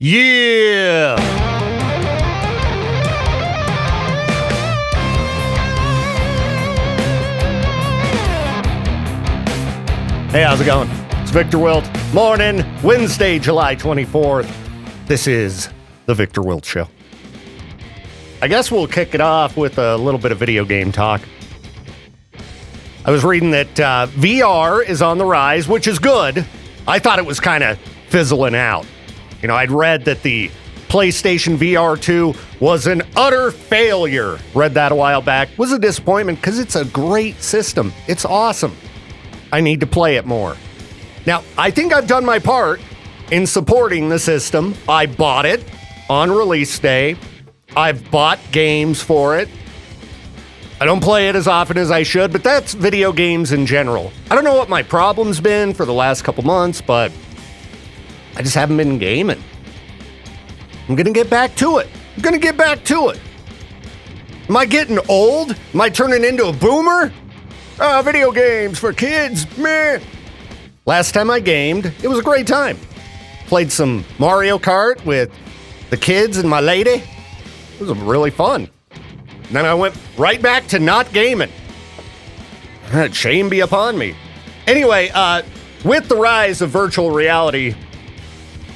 Yeah! Hey, how's it going? It's Victor Wilt. Morning, Wednesday, July 24th. This is The Victor Wilt Show. I guess we'll kick it off with a little bit of video game talk. I was reading that VR is on the rise, which is good. I thought it was kind of fizzling out. You know, I'd read that the PlayStation VR 2 was an utter failure. Read that a while back. Was a disappointment because it's a great system. It's awesome. I need to play it more. Now, I think I've done my part in supporting the system. I bought it on release day. I've bought games for it. I don't play it as often as I should, but that's video games in general. I don't know what my problem's been for the last couple months, but I just haven't been gaming. I'm going to get back to it. Am I getting old? Am I turning into a boomer? Video games for kids, meh. Last time I gamed, it was a great time. Played some Mario Kart with the kids and my lady. It was really fun. And then I went right back to not gaming. Shame be upon me. Anyway, with the rise of virtual reality,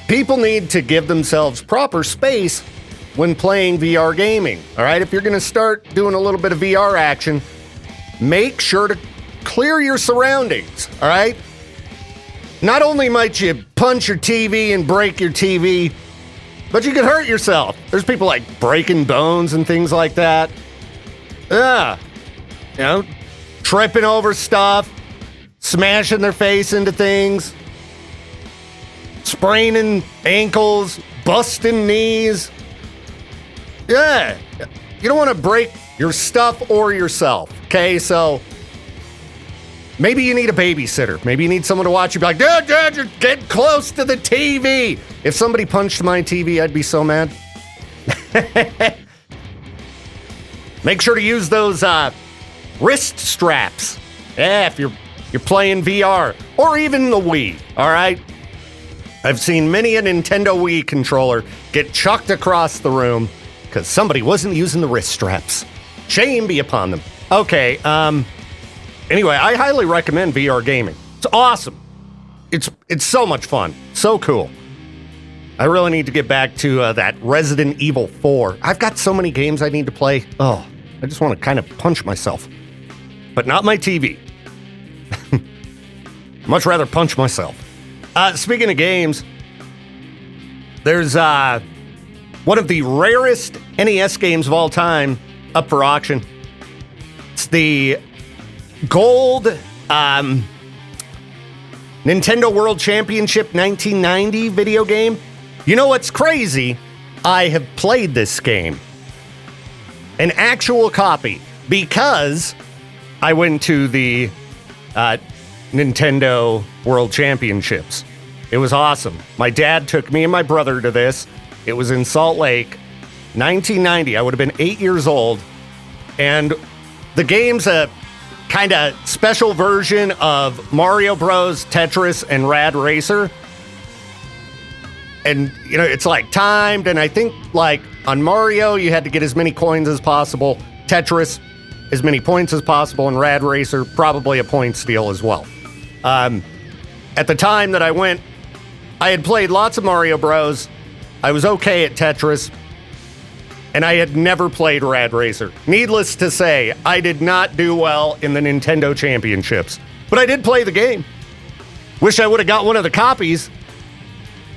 people need to give themselves proper space when playing VR gaming. All right, if you're going to start doing a little bit of VR action, make sure to clear your surroundings. All right? Not only might you punch your TV and break your TV, but you could hurt yourself. There's people like breaking bones and things like that. Tripping over stuff, smashing their face into things, spraining ankles, busting knees. Yeah, you don't want to break your stuff or yourself, okay? So maybe you need a babysitter. Maybe you need someone to watch you. Be like, Dad, you're getting close to the TV. If somebody punched my TV, I'd be so mad. Make sure to use those wrist straps. Yeah, if you're playing VR or even the Wii, all right? I've seen many a Nintendo Wii controller get chucked across the room because somebody wasn't using the wrist straps. Shame be upon them. Okay, anyway, I highly recommend VR gaming. It's awesome. It's so much fun. So cool. I really need to get back to that Resident Evil 4. I've got so many games I need to play. Oh, I just want to kind of punch myself. But not my TV. Much rather punch myself. Speaking of games, there's one of the rarest NES games of all time up for auction. It's the gold Nintendo World Championship 1990 video game. You know what's crazy? I have played this game. An actual copy. Because I went to the Nintendo World Championships. It was awesome. My dad took me and my brother to this. It was in Salt Lake, 1990. I would have been 8 years old. And the game's a kind of special version of Mario Bros, Tetris, and Rad Racer. And, you know, it's like timed. And I think, like, on Mario, you had to get as many coins as possible. Tetris, as many points as possible. And Rad Racer, probably a point steal as well. At the time that I went, I had played lots of Mario Bros. I was okay at Tetris. And I had never played Rad Racer. Needless to say, I did not do well in the Nintendo Championships. But I did play the game. Wish I would have got one of the copies.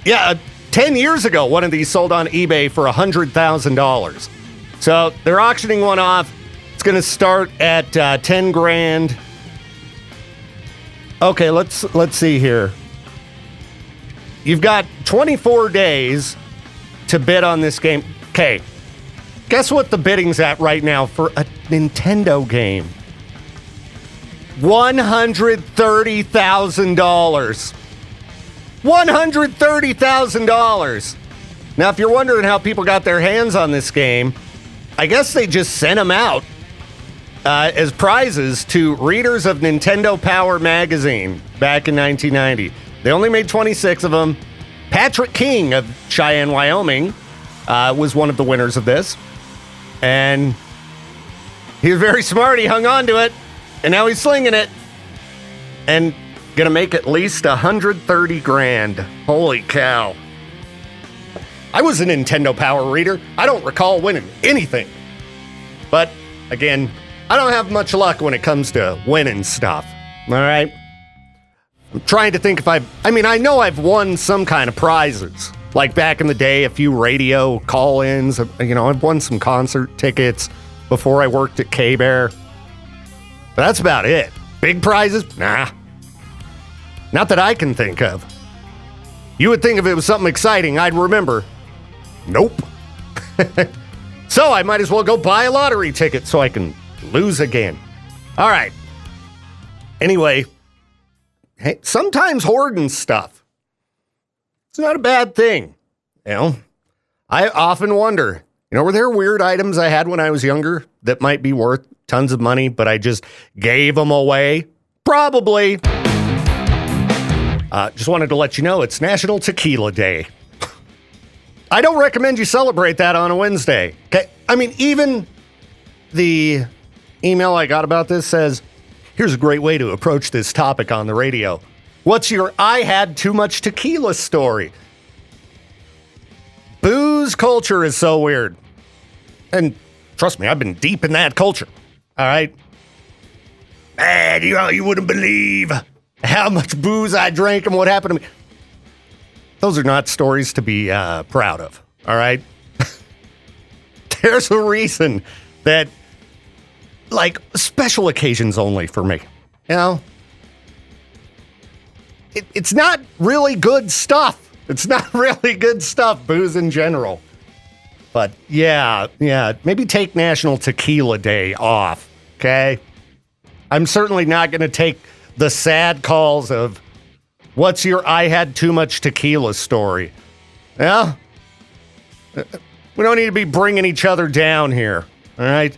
Yeah, 10 years ago, one of these sold on eBay for $100,000. So they're auctioning one off. It's going to start at 10 grand. Okay, let's see here. You've got 24 days to bid on this game. Okay, guess what the bidding's at right now for a Nintendo game? $130,000. $130,000. Now, if you're wondering how people got their hands on this game, I guess they just sent them out as prizes to readers of Nintendo Power magazine back in 1990. They only made 26 of them. Patrick King of Cheyenne, Wyoming, was one of the winners of this. And he was very smart. He hung on to it. And now he's slinging it. And gonna make at least $130,000. Holy cow. I was a Nintendo Power Reader. I don't recall winning anything. But, again, I don't have much luck when it comes to winning stuff. All right? I'm trying to think if I know I've won some kind of prizes. Like back in the day, a few radio call-ins. I've won some concert tickets before I worked at K-Bear. But that's about it. Big prizes? Nah. Not that I can think of. You would think if it was something exciting, I'd remember. Nope. So I might as well go buy a lottery ticket so I can lose again. All right. Anyway, hey, sometimes hoarding stuff, it's not a bad thing. I often wonder, were there weird items I had when I was younger that might be worth tons of money, but I just gave them away? Probably. Just wanted to let you know it's National Tequila Day. I don't recommend you celebrate that on a Wednesday. Okay? Even the email I got about this says, here's a great way to approach this topic on the radio. What's your I had too much tequila story? Booze culture is so weird. And trust me, I've been deep in that culture. All right? Man, you wouldn't believe how much booze I drank and what happened to me. Those are not stories to be proud of, all right? There's a reason that, special occasions only for me, It's not really good stuff. It's not really good stuff, booze in general. But, yeah, maybe take National Tequila Day off, okay? I'm certainly not going to take the sad calls of, what's your I had too much tequila story? Yeah? We don't need to be bringing each other down here, all right?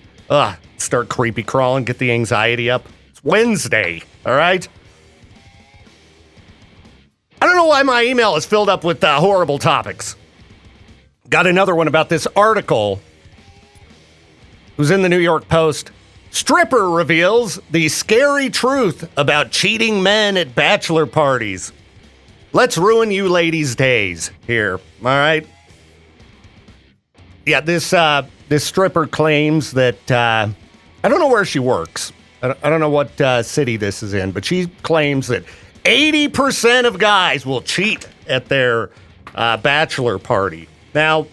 Start creepy crawling, get the anxiety up. It's Wednesday, all right? I don't know why my email is filled up with horrible topics. Got another one about this article. It was in the New York Post. Stripper reveals the scary truth about cheating men at bachelor parties. Let's ruin you ladies' days here, all right? Yeah, this stripper claims that, I don't know where she works. I don't know what city this is in, but she claims that 80% of guys will cheat at their bachelor party. Now,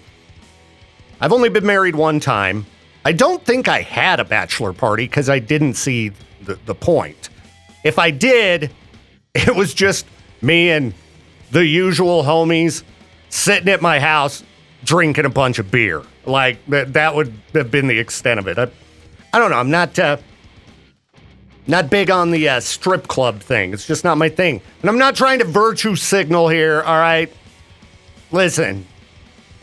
I've only been married one time. I don't think I had a bachelor party because I didn't see the point. If I did, it was just me and the usual homies sitting at my house drinking a bunch of beer. That would have been the extent of it. I don't know. I'm not big on the strip club thing. It's just not my thing. And I'm not trying to virtue signal here, all right? Listen,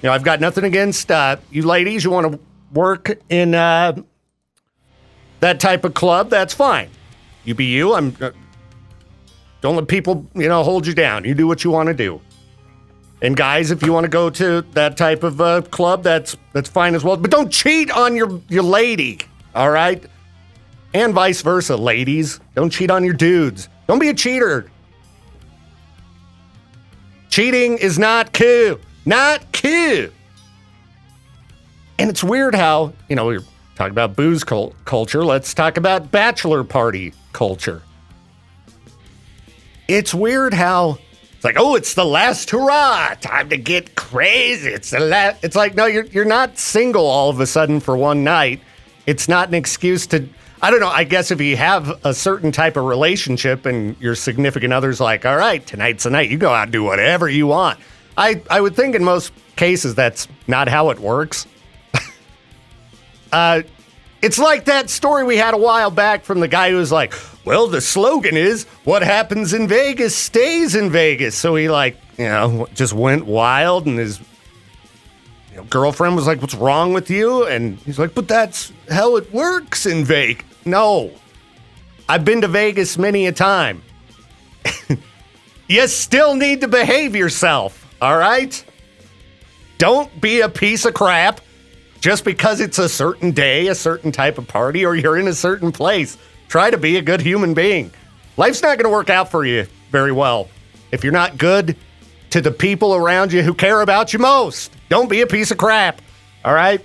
I've got nothing against you ladies. You want to work in that type of club, that's fine. You be you. Don't let people, hold you down. You do what you want to do. And guys, if you want to go to that type of club, that's fine as well. But don't cheat on your lady, all right? And vice versa, ladies. Don't cheat on your dudes. Don't be a cheater. Cheating is not cool. Not cool. And it's weird how, we're talking about booze culture. Let's talk about bachelor party culture. It's weird how it's like, it's the last hurrah. Time to get crazy. It's the last. It's like, no, you're not single all of a sudden for one night. It's not an excuse to, I don't know, I guess if you have a certain type of relationship and your significant other's like, all right, tonight's the night. You go out and do whatever you want. I would think in most cases that's not how it works. It's like that story we had a while back from the guy who was like, well, the slogan is, what happens in Vegas stays in Vegas. So he just went wild and his girlfriend was like, what's wrong with you? And he's like, but that's how it works in Vegas. No, I've been to Vegas many a time. You still need to behave yourself, All right? Don't be a piece of crap just because it's a certain day, a certain type of party, or you're in a certain place. Try to be a good human being. Life's not going to work out for you very well if you're not good to the people around you who care about you most. Don't be a piece of crap. All right?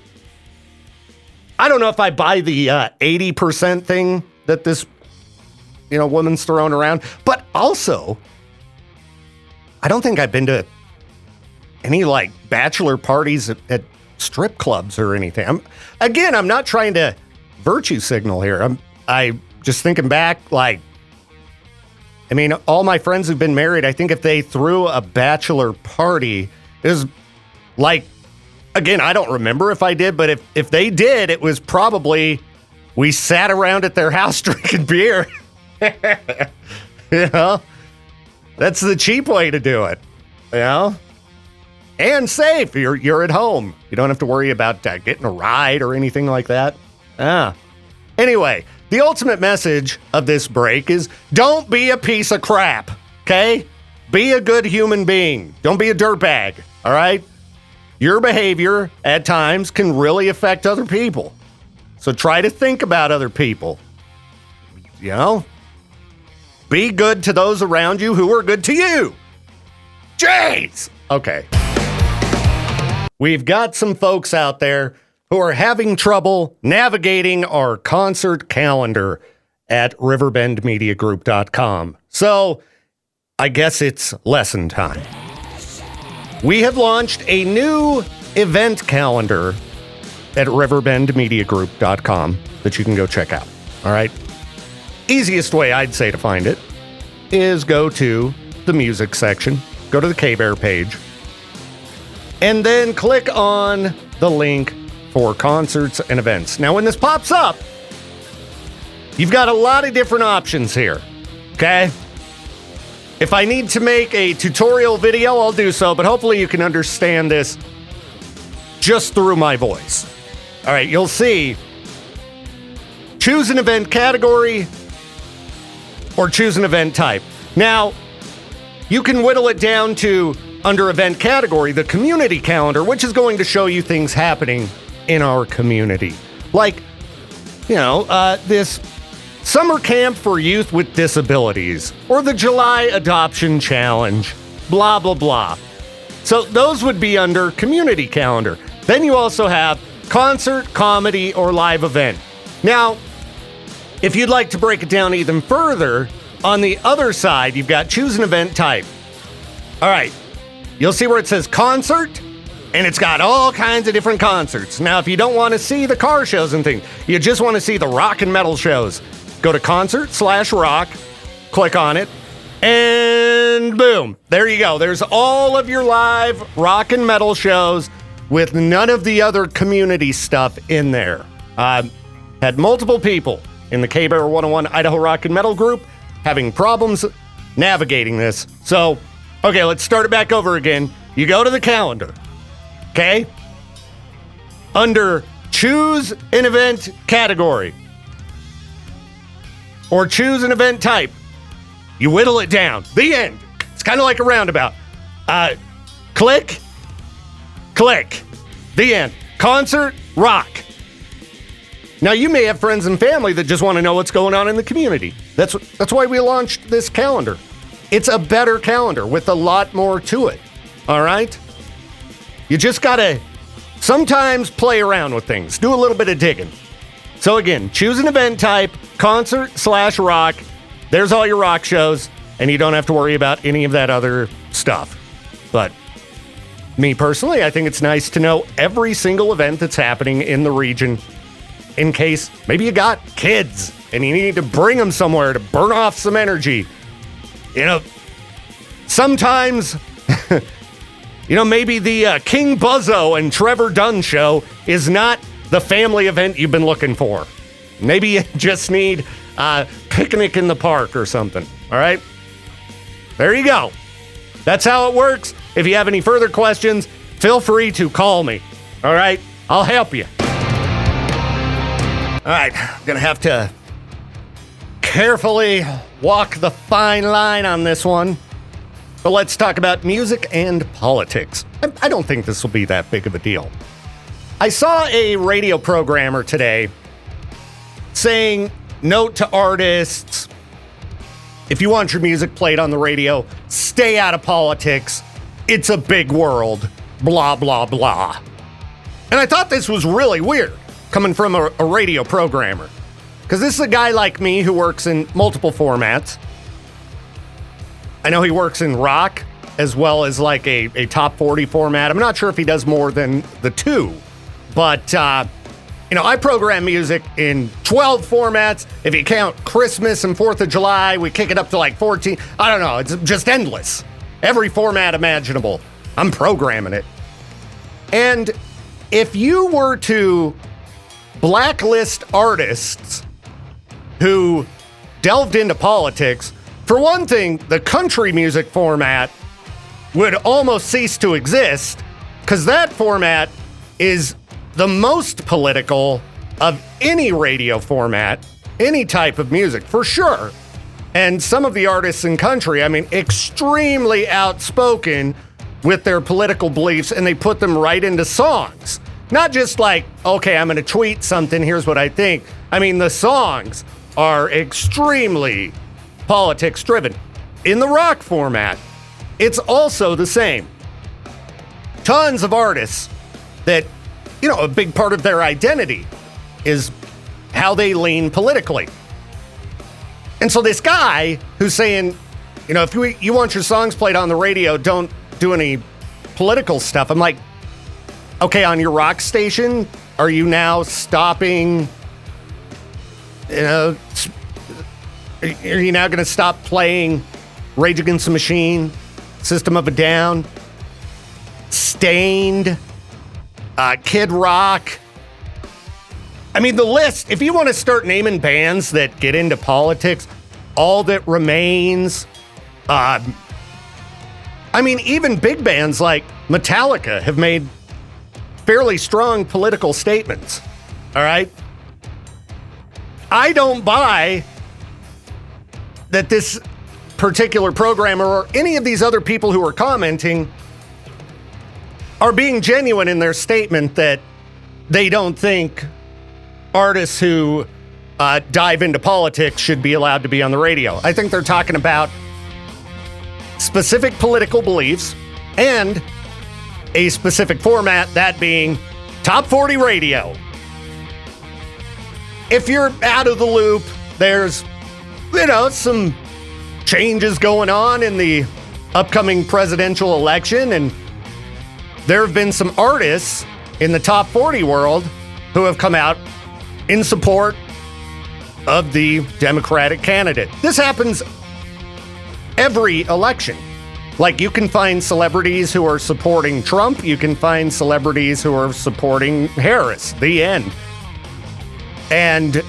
I don't know if I buy the 80% thing that this, woman's throwing around, but also, I don't think I've been to any bachelor parties at strip clubs or anything. I'm not trying to virtue signal here. I just thinking back, all my friends who've been married, I think if they threw a bachelor party, it was again, I don't remember if I did, but if they did, it was probably we sat around at their house drinking beer. That's the cheap way to do it, and safe. You're at home. You don't have to worry about getting a ride or anything like that. Anyway, the ultimate message of this break is don't be a piece of crap, okay? Be a good human being. Don't be a dirtbag, all right? Your behavior at times can really affect other people. So try to think about other people. Be good to those around you who are good to you. Jeez! Okay. We've got some folks out there who are having trouble navigating our concert calendar at riverbendmediagroup.com. So I guess it's lesson time. We have launched a new event calendar at riverbendmediagroup.com that you can go check out. All right. Easiest way I'd say to find it is go to the music section, go to the K-Bear page, and then click on the link for concerts and events. Now, when this pops up, you've got a lot of different options here, okay? If I need to make a tutorial video, I'll do so, but hopefully you can understand this just through my voice. All right, you'll see, choose an event category or choose an event type. Now, you can whittle it down to, under event category, the community calendar, which is going to show you things happening in our community. This summer camp for youth with disabilities, or the July adoption challenge, blah, blah, blah. So those would be under community calendar. Then you also have concert, comedy, or live event. Now, if you'd like to break it down even further, on the other side, you've got choose an event type. All right, you'll see where it says concert, and it's got all kinds of different concerts. Now, if you don't want to see the car shows and things, you just want to see the rock and metal shows, go to concert/rock, click on it, and boom, there you go. There's all of your live rock and metal shows with none of the other community stuff in there. Had multiple people in the K-Bear 101 Idaho Rock and Metal group having problems navigating this. So, okay, let's start it back over again. You go to the calendar, okay? Under choose an event category or choose an event type, you whittle it down. The end. It's kind of like a roundabout. Click. The end. Concert, rock. Now, you may have friends and family that just want to know what's going on in the community. That's why we launched this calendar. It's a better calendar with a lot more to it. All right? You just got to sometimes play around with things. Do a little bit of digging. So again, choose an event type, concert/rock. There's all your rock shows, and you don't have to worry about any of that other stuff. But me personally, I think it's nice to know every single event that's happening in the region, in case maybe you got kids and you need to bring them somewhere to burn off some energy. Sometimes, maybe the King Buzzo and Trevor Dunn show is not the family event you've been looking for. Maybe you just need a picnic in the park or something. All right? There you go. That's how it works. If you have any further questions, feel free to call me. All right? I'll help you. All right, I'm going to have to carefully walk the fine line on this one. But let's talk about music and politics. I don't think this will be that big of a deal. I saw a radio programmer today saying, note to artists, if you want your music played on the radio, stay out of politics. It's a big world, blah, blah, blah. And I thought this was really weird coming from a radio programmer, because this is a guy like me who works in multiple formats. I know he works in rock as well as like a top 40 format. I'm not sure if he does more than the two, but I program music in 12 formats. If you count Christmas and 4th of July, we kick it up to like 14. I don't know. It's just endless. Every format imaginable. I'm programming it. And if you were to blacklist artists who delved into politics, for one thing, the country music format would almost cease to exist, because that format is the most political of any radio format, any type of music, for sure. And some of the artists in country, extremely outspoken with their political beliefs, and they put them right into songs. Not just like, okay, I'm going to tweet something, here's what I think. The songs are extremely politics driven. In the rock format, it's also the same. Tons of artists that, a big part of their identity is how they lean politically. And so this guy who's saying, if you want your songs played on the radio, don't do any political stuff. I'm like, okay, on your rock station, are you now stopping, are you now going to stop playing Rage Against the Machine, System of a Down, Stained, Kid Rock? The list, if you want to start naming bands that get into politics, All That Remains, even big bands like Metallica have made fairly strong political statements, all right? I don't buy that this particular programmer or any of these other people who are commenting are being genuine in their statement that they don't think artists who dive into politics should be allowed to be on the radio. I think they're talking about specific political beliefs and a specific format, that being top 40 radio. If you're out of the loop, there's some changes going on in the upcoming presidential election, and there have been some artists in the top 40 world who have come out in support of the Democratic candidate. This happens every election. Like, you can find celebrities who are supporting Trump, you can find celebrities who are supporting Harris, the end. And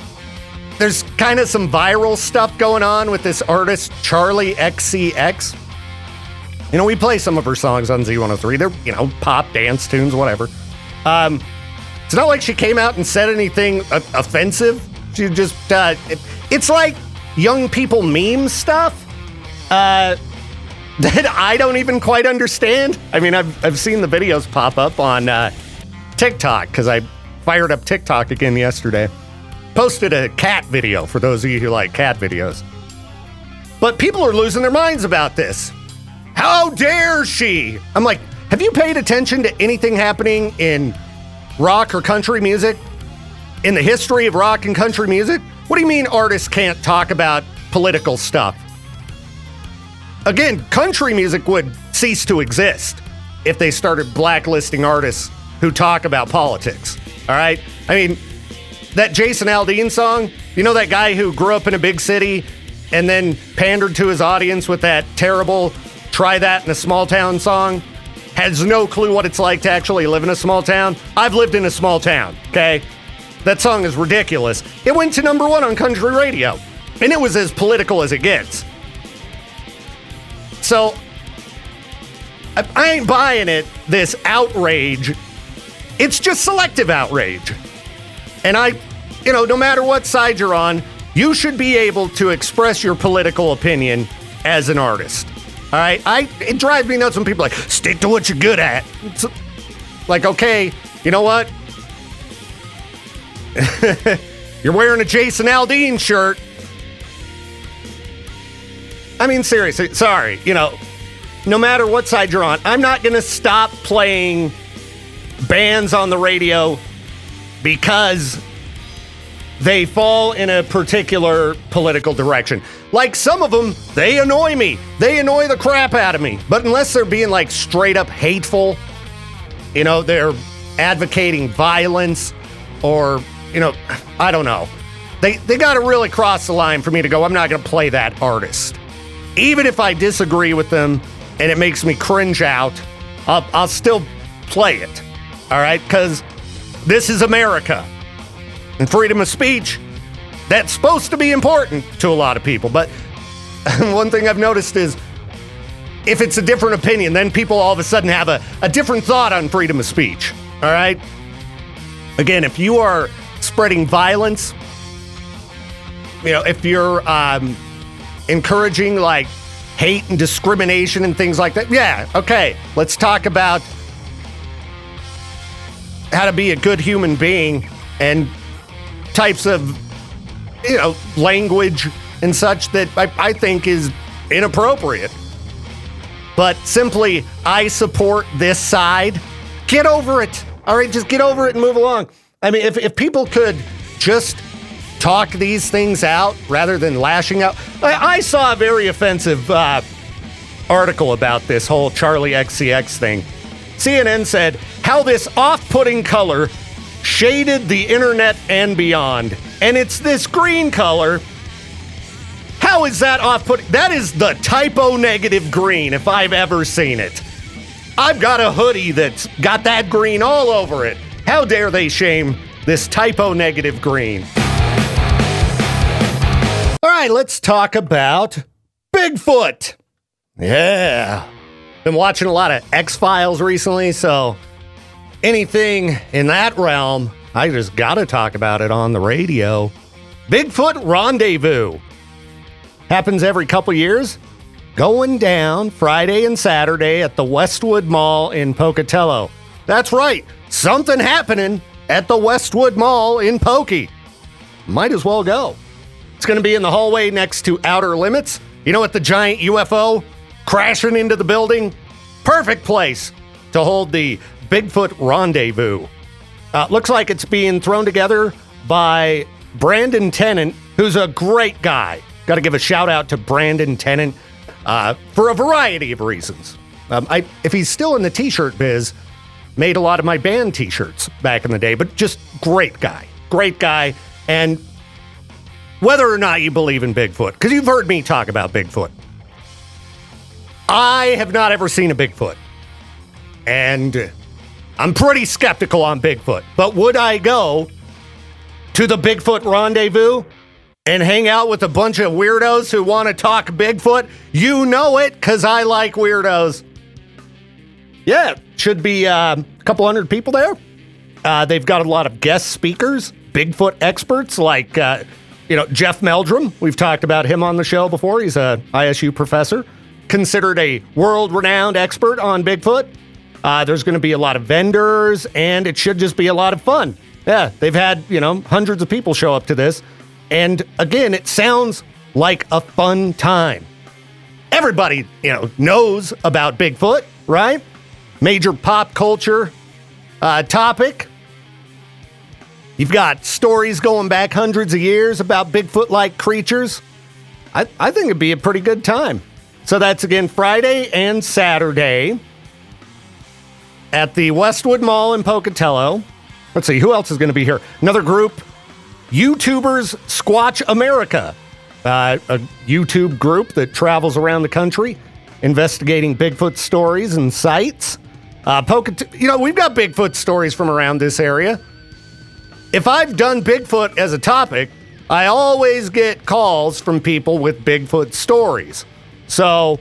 there's kind of some viral stuff going on with this artist, Charlie XCX. We play some of her songs on Z103. They're, pop, dance tunes, whatever. It's not like she came out and said anything offensive. She just, it's like young people meme stuff that I don't even quite understand. I've seen the videos pop up on TikTok, because I fired up TikTok again yesterday. Posted a cat video for those of you who like cat videos. But people are losing their minds about this. How dare she? I'm like, have you paid attention to anything happening in rock or country music? In the history of rock and country music? What do you mean artists can't talk about political stuff? Again, country music would cease to exist if they started blacklisting artists who talk about politics. All right? That Jason Aldean song, that guy who grew up in a big city and then pandered to his audience with that terrible Try That in a Small Town song, has no clue what it's like to actually live in a small town. I've lived in a small town, okay? That song is ridiculous. It went to number 1 on country radio, and it was as political as it gets. So, I ain't buying it, this outrage. It's just selective outrage. And no matter what side you're on, you should be able to express your political opinion as an artist. All right, it drives me nuts when people are like, stick to what you're good at. It's like, okay, you know what? You're wearing a Jason Aldean shirt. I mean, seriously, sorry, no matter what side you're on, I'm not going to stop playing bands on the radio because they fall in a particular political direction. Like some of them, they annoy me. They annoy the crap out of me. But unless they're being like straight up hateful, they're advocating violence or, I don't know. They got to really cross the line for me to go, I'm not going to play that artist. Even if I disagree with them and it makes me cringe out, I'll still play it. All right? Because this is America. And freedom of speech, that's supposed to be important to a lot of people. But one thing I've noticed is if it's a different opinion, then people all of a sudden have a different thought on freedom of speech. All right? Again, if you are spreading violence, if you're encouraging like hate and discrimination and things like that, yeah, okay, let's talk about how to be a good human being and types of language and such that I think is inappropriate. But simply, I support this side. Get over it. All right, just get over it and move along. I mean, if people could just talk these things out rather than lashing out. I saw a very offensive article about this whole Charlie XCX thing. CNN said how this off-putting color shaded the internet and beyond. And it's this green color. How is that off-putting? That is the typo negative green if I've ever seen it. I've got a hoodie that's got that green all over it. How dare they shame this typo negative green? All right, let's talk about Bigfoot. Yeah. Been watching a lot of X-Files recently, so anything in that realm, I just gotta talk about it on the radio. Bigfoot Rendezvous. Happens every couple years. Going down Friday and Saturday at the Westwood Mall in Pocatello. That's right, something happening at the Westwood Mall in Pokey. Might as well go. It's going to be in the hallway next to Outer Limits. At the giant UFO crashing into the building? Perfect place to hold the Bigfoot Rendezvous. Looks like it's being thrown together by Brandon Tennant, who's a great guy. Got to give a shout out to Brandon Tennant for a variety of reasons. If he's still in the t-shirt biz, made a lot of my band t-shirts back in the day, but just great guy. And whether or not you believe in Bigfoot, because you've heard me talk about Bigfoot, I have not ever seen a Bigfoot. And I'm pretty skeptical on Bigfoot. But would I go to the Bigfoot Rendezvous and hang out with a bunch of weirdos who want to talk Bigfoot? You know it, because I like weirdos. Yeah, should be a couple hundred people there. They've got a lot of guest speakers, Bigfoot experts like, Jeff Meldrum. We've talked about him on the show before. He's a ISU professor, considered a world-renowned expert on Bigfoot. There's going to be a lot of vendors, and it should just be a lot of fun. Yeah, they've had, hundreds of people show up to this. And again, it sounds like a fun time. Everybody, knows about Bigfoot, right? Major pop culture topic. You've got stories going back hundreds of years about Bigfoot-like creatures. I think it'd be a pretty good time. So that's, again, Friday and Saturday at the Westwood Mall in Pocatello. Let's see, who else is going to be here? Another group, YouTubers Squatch America, a YouTube group that travels around the country investigating Bigfoot stories and sites. We've got Bigfoot stories from around this area. If I've done Bigfoot as a topic, I always get calls from people with Bigfoot stories. So,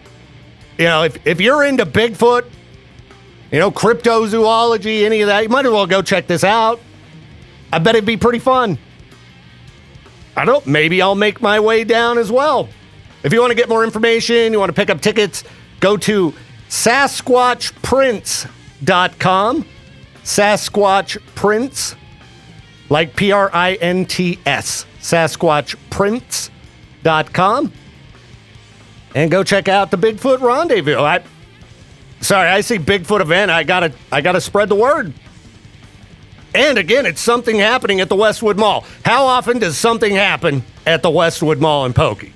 if you're into Bigfoot, cryptozoology, any of that, you might as well go check this out. I bet it'd be pretty fun. Maybe I'll make my way down as well. If you want to get more information, you want to pick up tickets, Go to SasquatchPrints.com. Sasquatch Prints, like Prints. SasquatchPrints.com. And go check out the Bigfoot Rendezvous. I see Bigfoot event. I gotta spread the word. And again, it's something happening at the Westwood Mall. How often does something happen at the Westwood Mall in Pokey?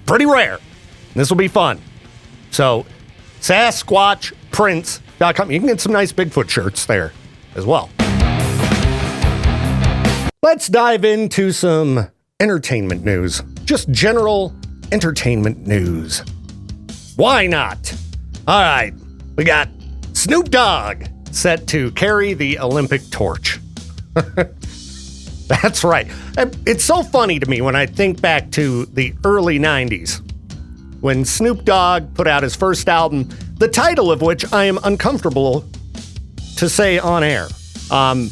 Pretty rare. This will be fun. So, SasquatchPrints.com. You can get some nice Bigfoot shirts there as well. Let's dive into some entertainment news. Just general entertainment news. Why not? All right, we got Snoop Dogg set to carry the Olympic torch. That's right. It's so funny to me when I think back to the early 90s when Snoop Dogg put out his first album, the title of which I am uncomfortable to say on air. I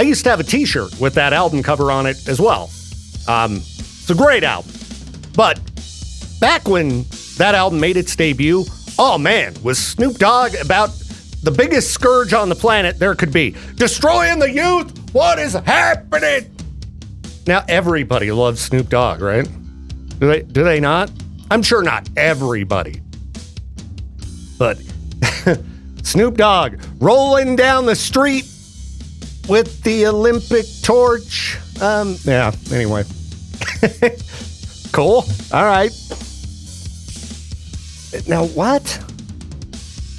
used to have a t-shirt with that album cover on it as well. It's a great album. But back when that album made its debut, oh man, was Snoop Dogg about the biggest scourge on the planet there could be. Destroying the youth! What is happening? Now, everybody loves Snoop Dogg, right? Do they not? I'm sure not everybody. But Snoop Dogg rolling down the street with the Olympic torch. Anyway. Cool. All right. Now, what?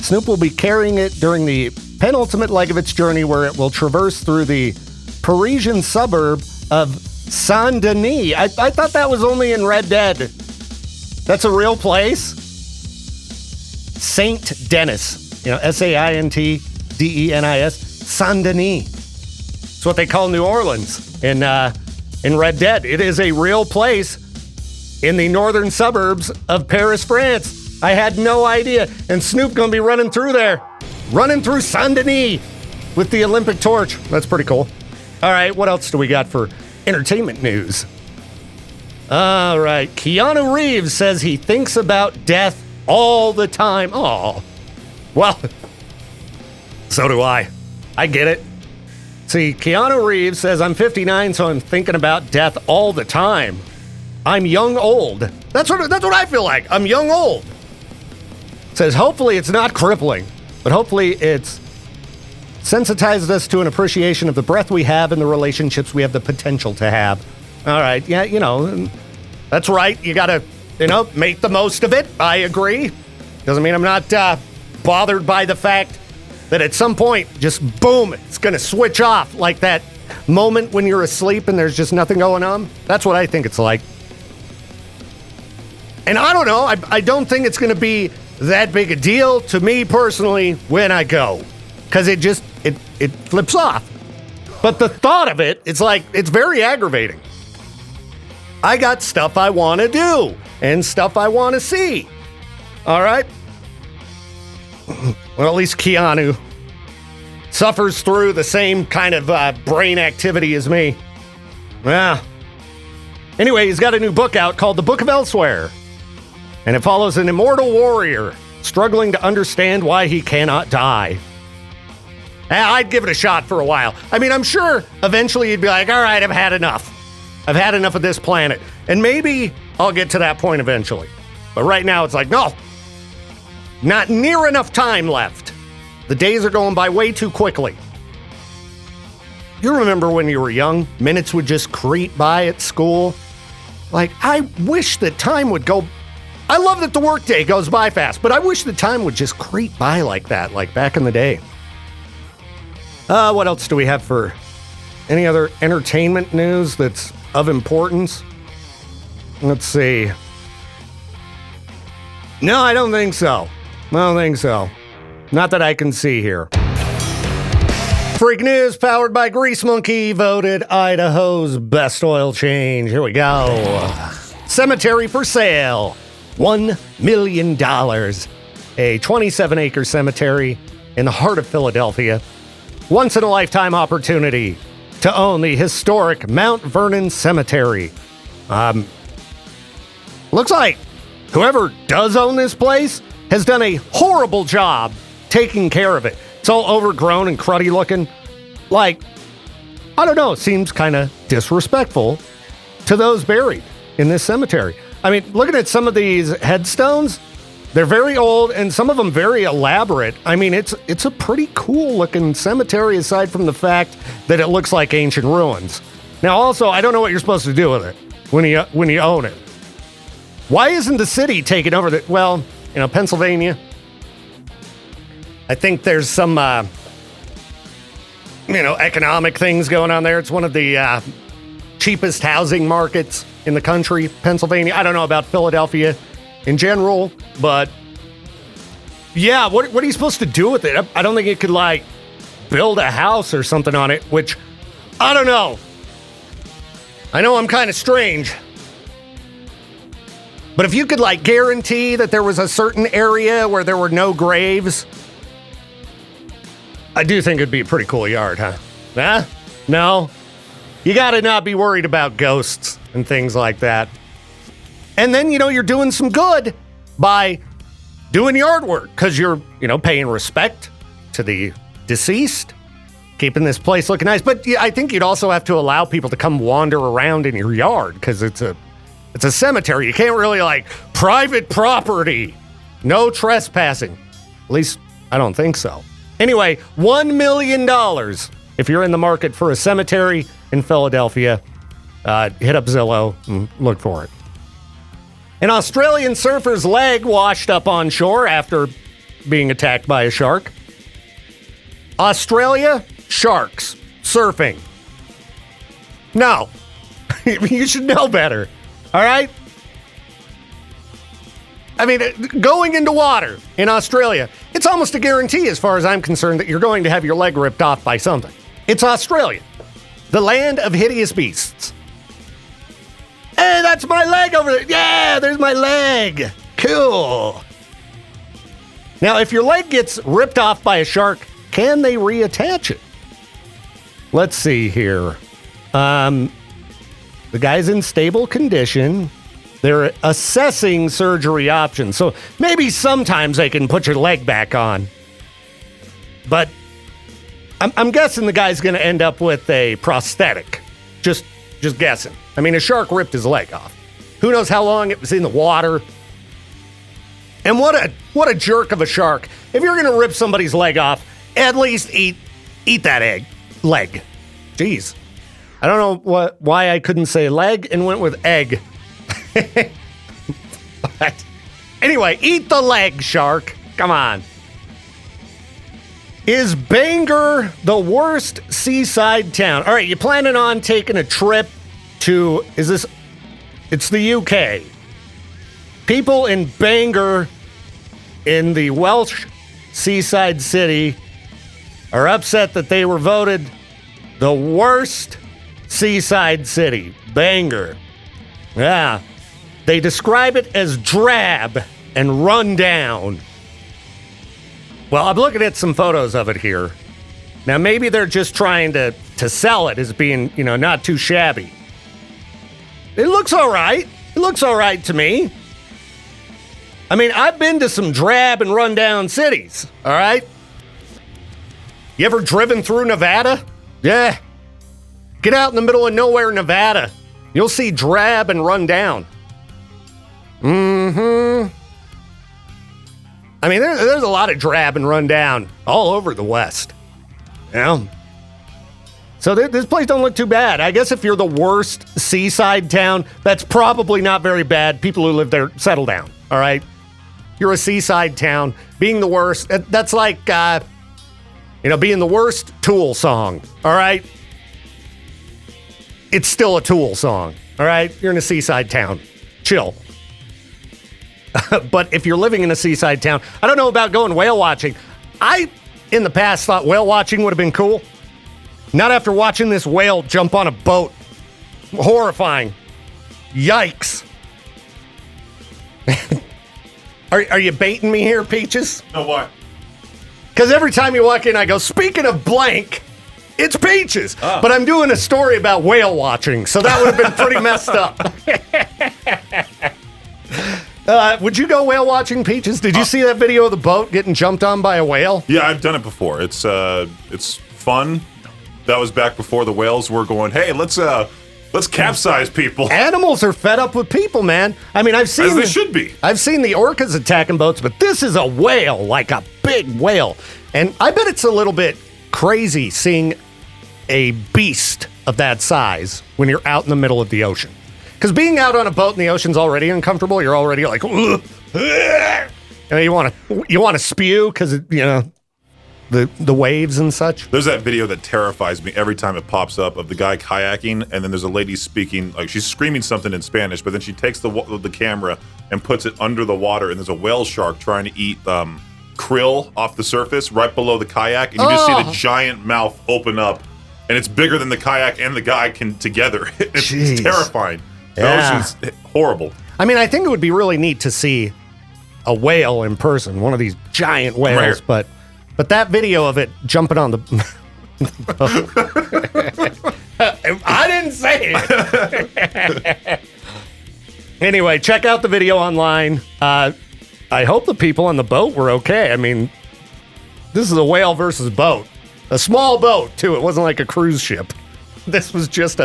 Snoop will be carrying it during the penultimate leg of its journey, where it will traverse through the Parisian suburb of Saint-Denis. I thought that was only in Red Dead. That's a real place? Saint Denis. You know, Saintdenis. Saint-Denis. It's what they call New Orleans in Red Dead. It is a real place in the northern suburbs of Paris, France. I had no idea. And Snoop gonna be running through there. Running through Saint-Denis with the Olympic torch. That's pretty cool. All right, what else do we got for entertainment news? All right, Keanu Reeves says he thinks about death all the time. Oh, well, so do I. I get it. See, Keanu Reeves says, I'm 59, so I'm thinking about death all the time. I'm young old. That's what I feel like. I'm young old. Says, hopefully it's not crippling, but hopefully it's sensitized us to an appreciation of the breath we have and the relationships we have the potential to have. All right, yeah, that's right. You gotta, make the most of it. I agree. Doesn't mean I'm not bothered by the fact that at some point, just boom, it's gonna switch off, like that moment when you're asleep and there's just nothing going on. That's what I think it's like. And I don't know, I don't think it's gonna be that big a deal to me personally when I go, because it flips off. But the thought of it, it's very aggravating. I got stuff I want to do and stuff I want to see. All right. Well, at least Keanu suffers through the same kind of brain activity as me. Yeah. Anyway, he's got a new book out called The Book of Elsewhere. And it follows an immortal warrior struggling to understand why he cannot die. I'd give it a shot for a while. I mean, I'm sure eventually you'd be like, all right, I've had enough. I've had enough of this planet. And maybe I'll get to that point eventually. But right now it's like, no, not near enough time left. The days are going by way too quickly. You remember when you were young, minutes would just creep by at school? Like, I wish that time would go. I love that the workday goes by fast, but I wish the time would just creep by like that, like back in the day. What else do we have for any other entertainment news that's of importance? Let's see. No, I don't think so. Not that I can see here. Freak news powered by Grease Monkey, voted Idaho's best oil change. Here we go. Cemetery for sale. $1 million. A 27-acre cemetery in the heart of Philadelphia. Once-in-a-lifetime opportunity to own the historic Mount Vernon Cemetery. Looks like whoever does own this place has done a horrible job taking care of it. It's all overgrown and cruddy looking. Like, I don't know, it seems kind of disrespectful to those buried in this cemetery. I mean, looking at some of these headstones, they're very old and some of them very elaborate. I mean, it's a pretty cool looking cemetery aside from the fact that it looks like ancient ruins. Now, also, I don't know what you're supposed to do with it when you own it. Why isn't the city taking over the, well, Pennsylvania? I think there's some, economic things going on there. It's one of the cheapest housing markets in the country, Pennsylvania. I don't know about Philadelphia in general, but yeah, what are you supposed to do with it? I don't think you could, build a house or something on it, which, I don't know. I know I'm kind of strange. But if you could, guarantee that there was a certain area where there were no graves, I do think it'd be a pretty cool yard, huh? Huh? No? You gotta not be worried about ghosts and things like that. And then, you're doing some good by doing yard work because you're, paying respect to the deceased, keeping this place looking nice. But I think you'd also have to allow people to come wander around in your yard because it's a cemetery. You can't really, private property. No trespassing. At least, I don't think so. Anyway, $1 million if you're in the market for a cemetery in Philadelphia. Hit up Zillow and look for it. An Australian surfer's leg washed up on shore after being attacked by a shark. Australia, sharks, surfing. No. You should know better. All right? I mean, going into water in Australia, it's almost a guarantee as far as I'm concerned that you're going to have your leg ripped off by something. It's Australia, the land of hideous beasts. Hey, that's my leg over there. Yeah, there's my leg. Cool. Now, if your leg gets ripped off by a shark, can they reattach it? Let's see here. The guy's in stable condition. They're assessing surgery options. So maybe sometimes they can put your leg back on. But I'm guessing the guy's going to end up with a prosthetic. Just guessing. I mean, a shark ripped his leg off. Who knows how long it was in the water. And what a jerk of a shark. If you're going to rip somebody's leg off, at least eat that leg. Jeez. I don't know why I couldn't say leg and went with egg. But anyway, eat the leg, shark. Come on. Is Bangor the worst seaside town? All right, you planning on taking a trip to, it's the UK. People in Bangor in the Welsh seaside city are upset that they were voted the worst seaside city. Bangor. Yeah. They describe it as drab and run down. Well, I'm looking at some photos of it here. Now, maybe they're just trying to sell it as being, not too shabby. It looks all right. It looks all right to me. I mean, I've been to some drab and run-down cities, all right? You ever driven through Nevada? Yeah. Get out in the middle of nowhere, Nevada. You'll see drab and run down. Mm-hmm. I mean, there's a lot of drab and run down all over the West. So this place don't look too bad. I guess if you're the worst seaside town, that's probably not very bad. People who live there settle down, all right? You're a seaside town. Being the worst, that's like, being the worst Tool song, all right? It's still a Tool song, all right? You're in a seaside town. Chill. But if you're living in a seaside town, I don't know about going whale watching. I, in the past, thought whale watching would have been cool. Not after watching this whale jump on a boat. Horrifying. Yikes. Are you baiting me here, Peaches? No, what? Because every time you walk in, I go, speaking of blank, it's Peaches. Oh. But I'm doing a story about whale watching, so that would have been pretty messed up. Would you go whale watching, Peaches? Did you see that video of the boat getting jumped on by a whale? Yeah, I've done it before. It's fun. That was back before the whales were going, hey, let's capsize people. Animals are fed up with people, man. I mean, As they should be. I've seen the orcas attacking boats, but this is a whale, like a big whale. And I bet it's a little bit crazy seeing a beast of that size when you're out in the middle of the ocean. Because being out on a boat in the ocean's already uncomfortable. You're already like, ugh, ugh. You want to spew because the waves and such. There's that video that terrifies me every time it pops up of the guy kayaking, and then there's a lady speaking, like she's screaming something in Spanish, but then she takes the camera and puts it under the water, and there's a whale shark trying to eat krill off the surface right below the kayak, and you just see the giant mouth open up, and it's bigger than the kayak and the guy can together. It's terrifying. The ocean's horrible. I mean, I think it would be really neat to see a whale in person, one of these giant whales, but that video of it jumping on the I didn't say it. Anyway, check out the video online. I hope the people on the boat were okay. I mean, this is a whale versus boat. A small boat, too. It wasn't like a cruise ship. This was just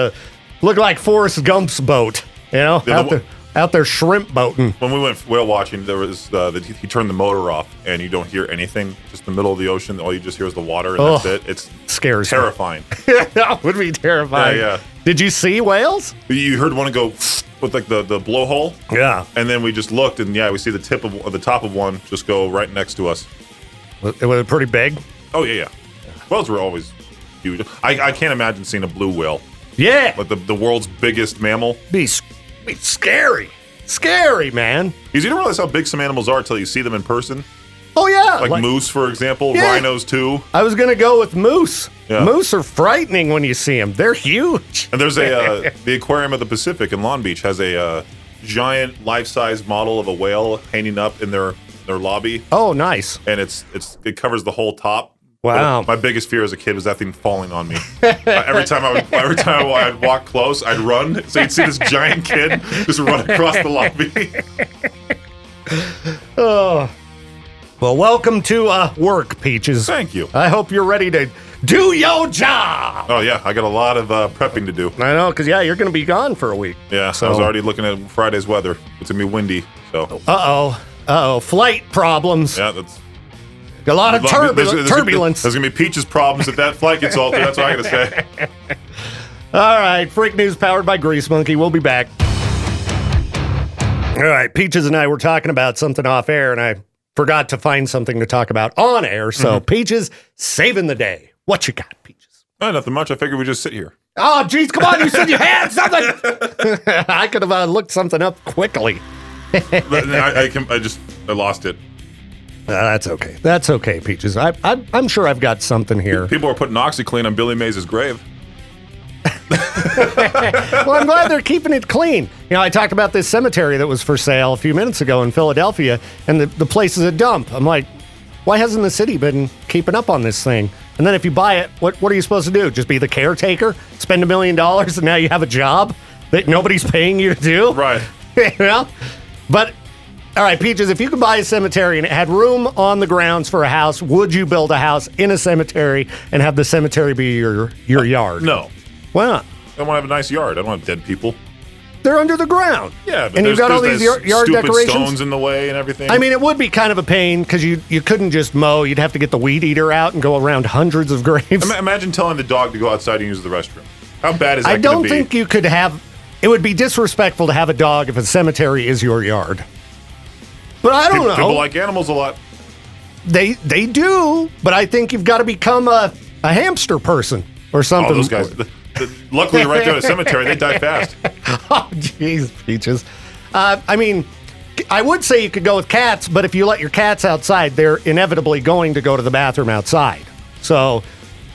looked like Forrest Gump's boat, out there shrimp boating. When we went whale watching, there was he turned the motor off, and you don't hear anything. Just in the middle of the ocean, all you just hear is the water, and that's it. It's scary, terrifying. That would be terrifying. Yeah. Did you see whales? You heard one go with like the blowhole. Yeah. And then we just looked, and we see the top of one just go right next to us. Was it pretty big? Oh yeah. Whales were always huge. I can't imagine seeing a blue whale. Yeah. Like the world's biggest mammal. Be scary. Scary, man. Because you don't realize how big some animals are until you see them in person. Oh, yeah. Like moose, for example. Yeah. Rhinos, too. I was going to go with moose. Yeah. Moose are frightening when you see them. They're huge. And there's the Aquarium of the Pacific in Long Beach has a giant life-size model of a whale hanging up in their lobby. Oh, nice. And it covers the whole top. Wow. My biggest fear as a kid was that thing falling on me. Every time I'd walk close, I'd run. So you'd see this giant kid just run across the lobby. Oh. Well, welcome to work, Peaches. Thank you. I hope you're ready to do your job. Oh, yeah. I got a lot of prepping to do. I know, because, you're going to be gone for a week. Yeah, so I was already looking at Friday's weather. It's going to be windy, so. Uh-oh. Flight problems. Yeah, that's... A lot of turbulence. There's going to be Peach's problems if that flight gets altered. That's what I got to say. All right. Freak News powered by Grease Monkey. We'll be back. All right. Peaches and I were talking about something off air, and I forgot to find something to talk about on air. So, Peaches, saving the day. What you got, Peaches? Nothing much. I figured we'd just sit here. Oh, geez. Come on. You said you had something. I could have looked something up quickly. I lost it. That's okay. That's okay, Peaches. I'm sure I've got something here. People are putting OxyClean on Billy Mays' grave. Well, I'm glad they're keeping it clean. I talked about this cemetery that was for sale a few minutes ago in Philadelphia, and the place is a dump. I'm like, why hasn't the city been keeping up on this thing? And then if you buy it, what are you supposed to do? Just be the caretaker? Spend $1 million and now you have a job that nobody's paying you to do? Right. But... all right, Peaches, if you could buy a cemetery and it had room on the grounds for a house, would you build a house in a cemetery and have the cemetery be your yard? No. Why not? I want to have a nice yard. I don't want dead people. They're under the ground. Yeah, but and you've got all these yard decorations. Stones in the way and everything. I mean, it would be kind of a pain because you couldn't just mow. You'd have to get the weed eater out and go around hundreds of graves. Imagine telling the dog to go outside and use the restroom. How bad is that going to be? I don't think you could have... it would be disrespectful to have a dog if a cemetery is your yard. But I don't know. People like animals a lot. They do, but I think you've got to become a hamster person or something. Oh, those guys. Luckily, right there at the cemetery, they die fast. Oh, jeez, Peaches. I mean, I would say you could go with cats, but if you let your cats outside, they're inevitably going to go to the bathroom outside. So,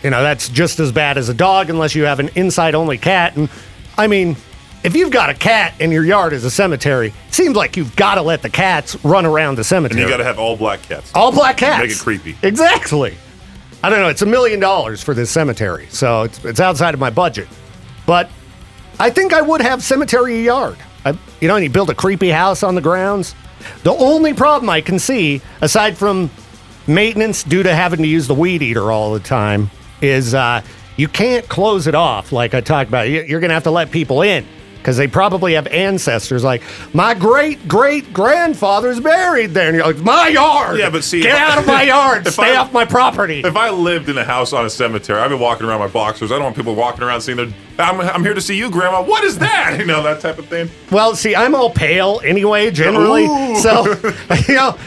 that's just as bad as a dog unless you have an inside-only cat. And, I mean... if you've got a cat in your yard as a cemetery, it seems like you've got to let the cats run around the cemetery. And you got to have all black cats. All black cats. Make it creepy. Exactly. I don't know. It's $1 million for this cemetery, so it's outside of my budget. But I think I would have cemetery yard. And you build a creepy house on the grounds. The only problem I can see, aside from maintenance due to having to use the weed eater all the time, is you can't close it off like I talked about. You're going to have to let people in because they probably have ancestors like, my great-great-grandfather's buried there. And you're like, my yard! Yeah, but see... Get out of my yard! Stay off my property! If I lived in a house on a cemetery, I'd be walking around my boxers. I don't want people walking around seeing their... I'm here to see you, Grandma. What is that? You know, that type of thing. Well, see, I'm all pale anyway, generally. Ooh. So,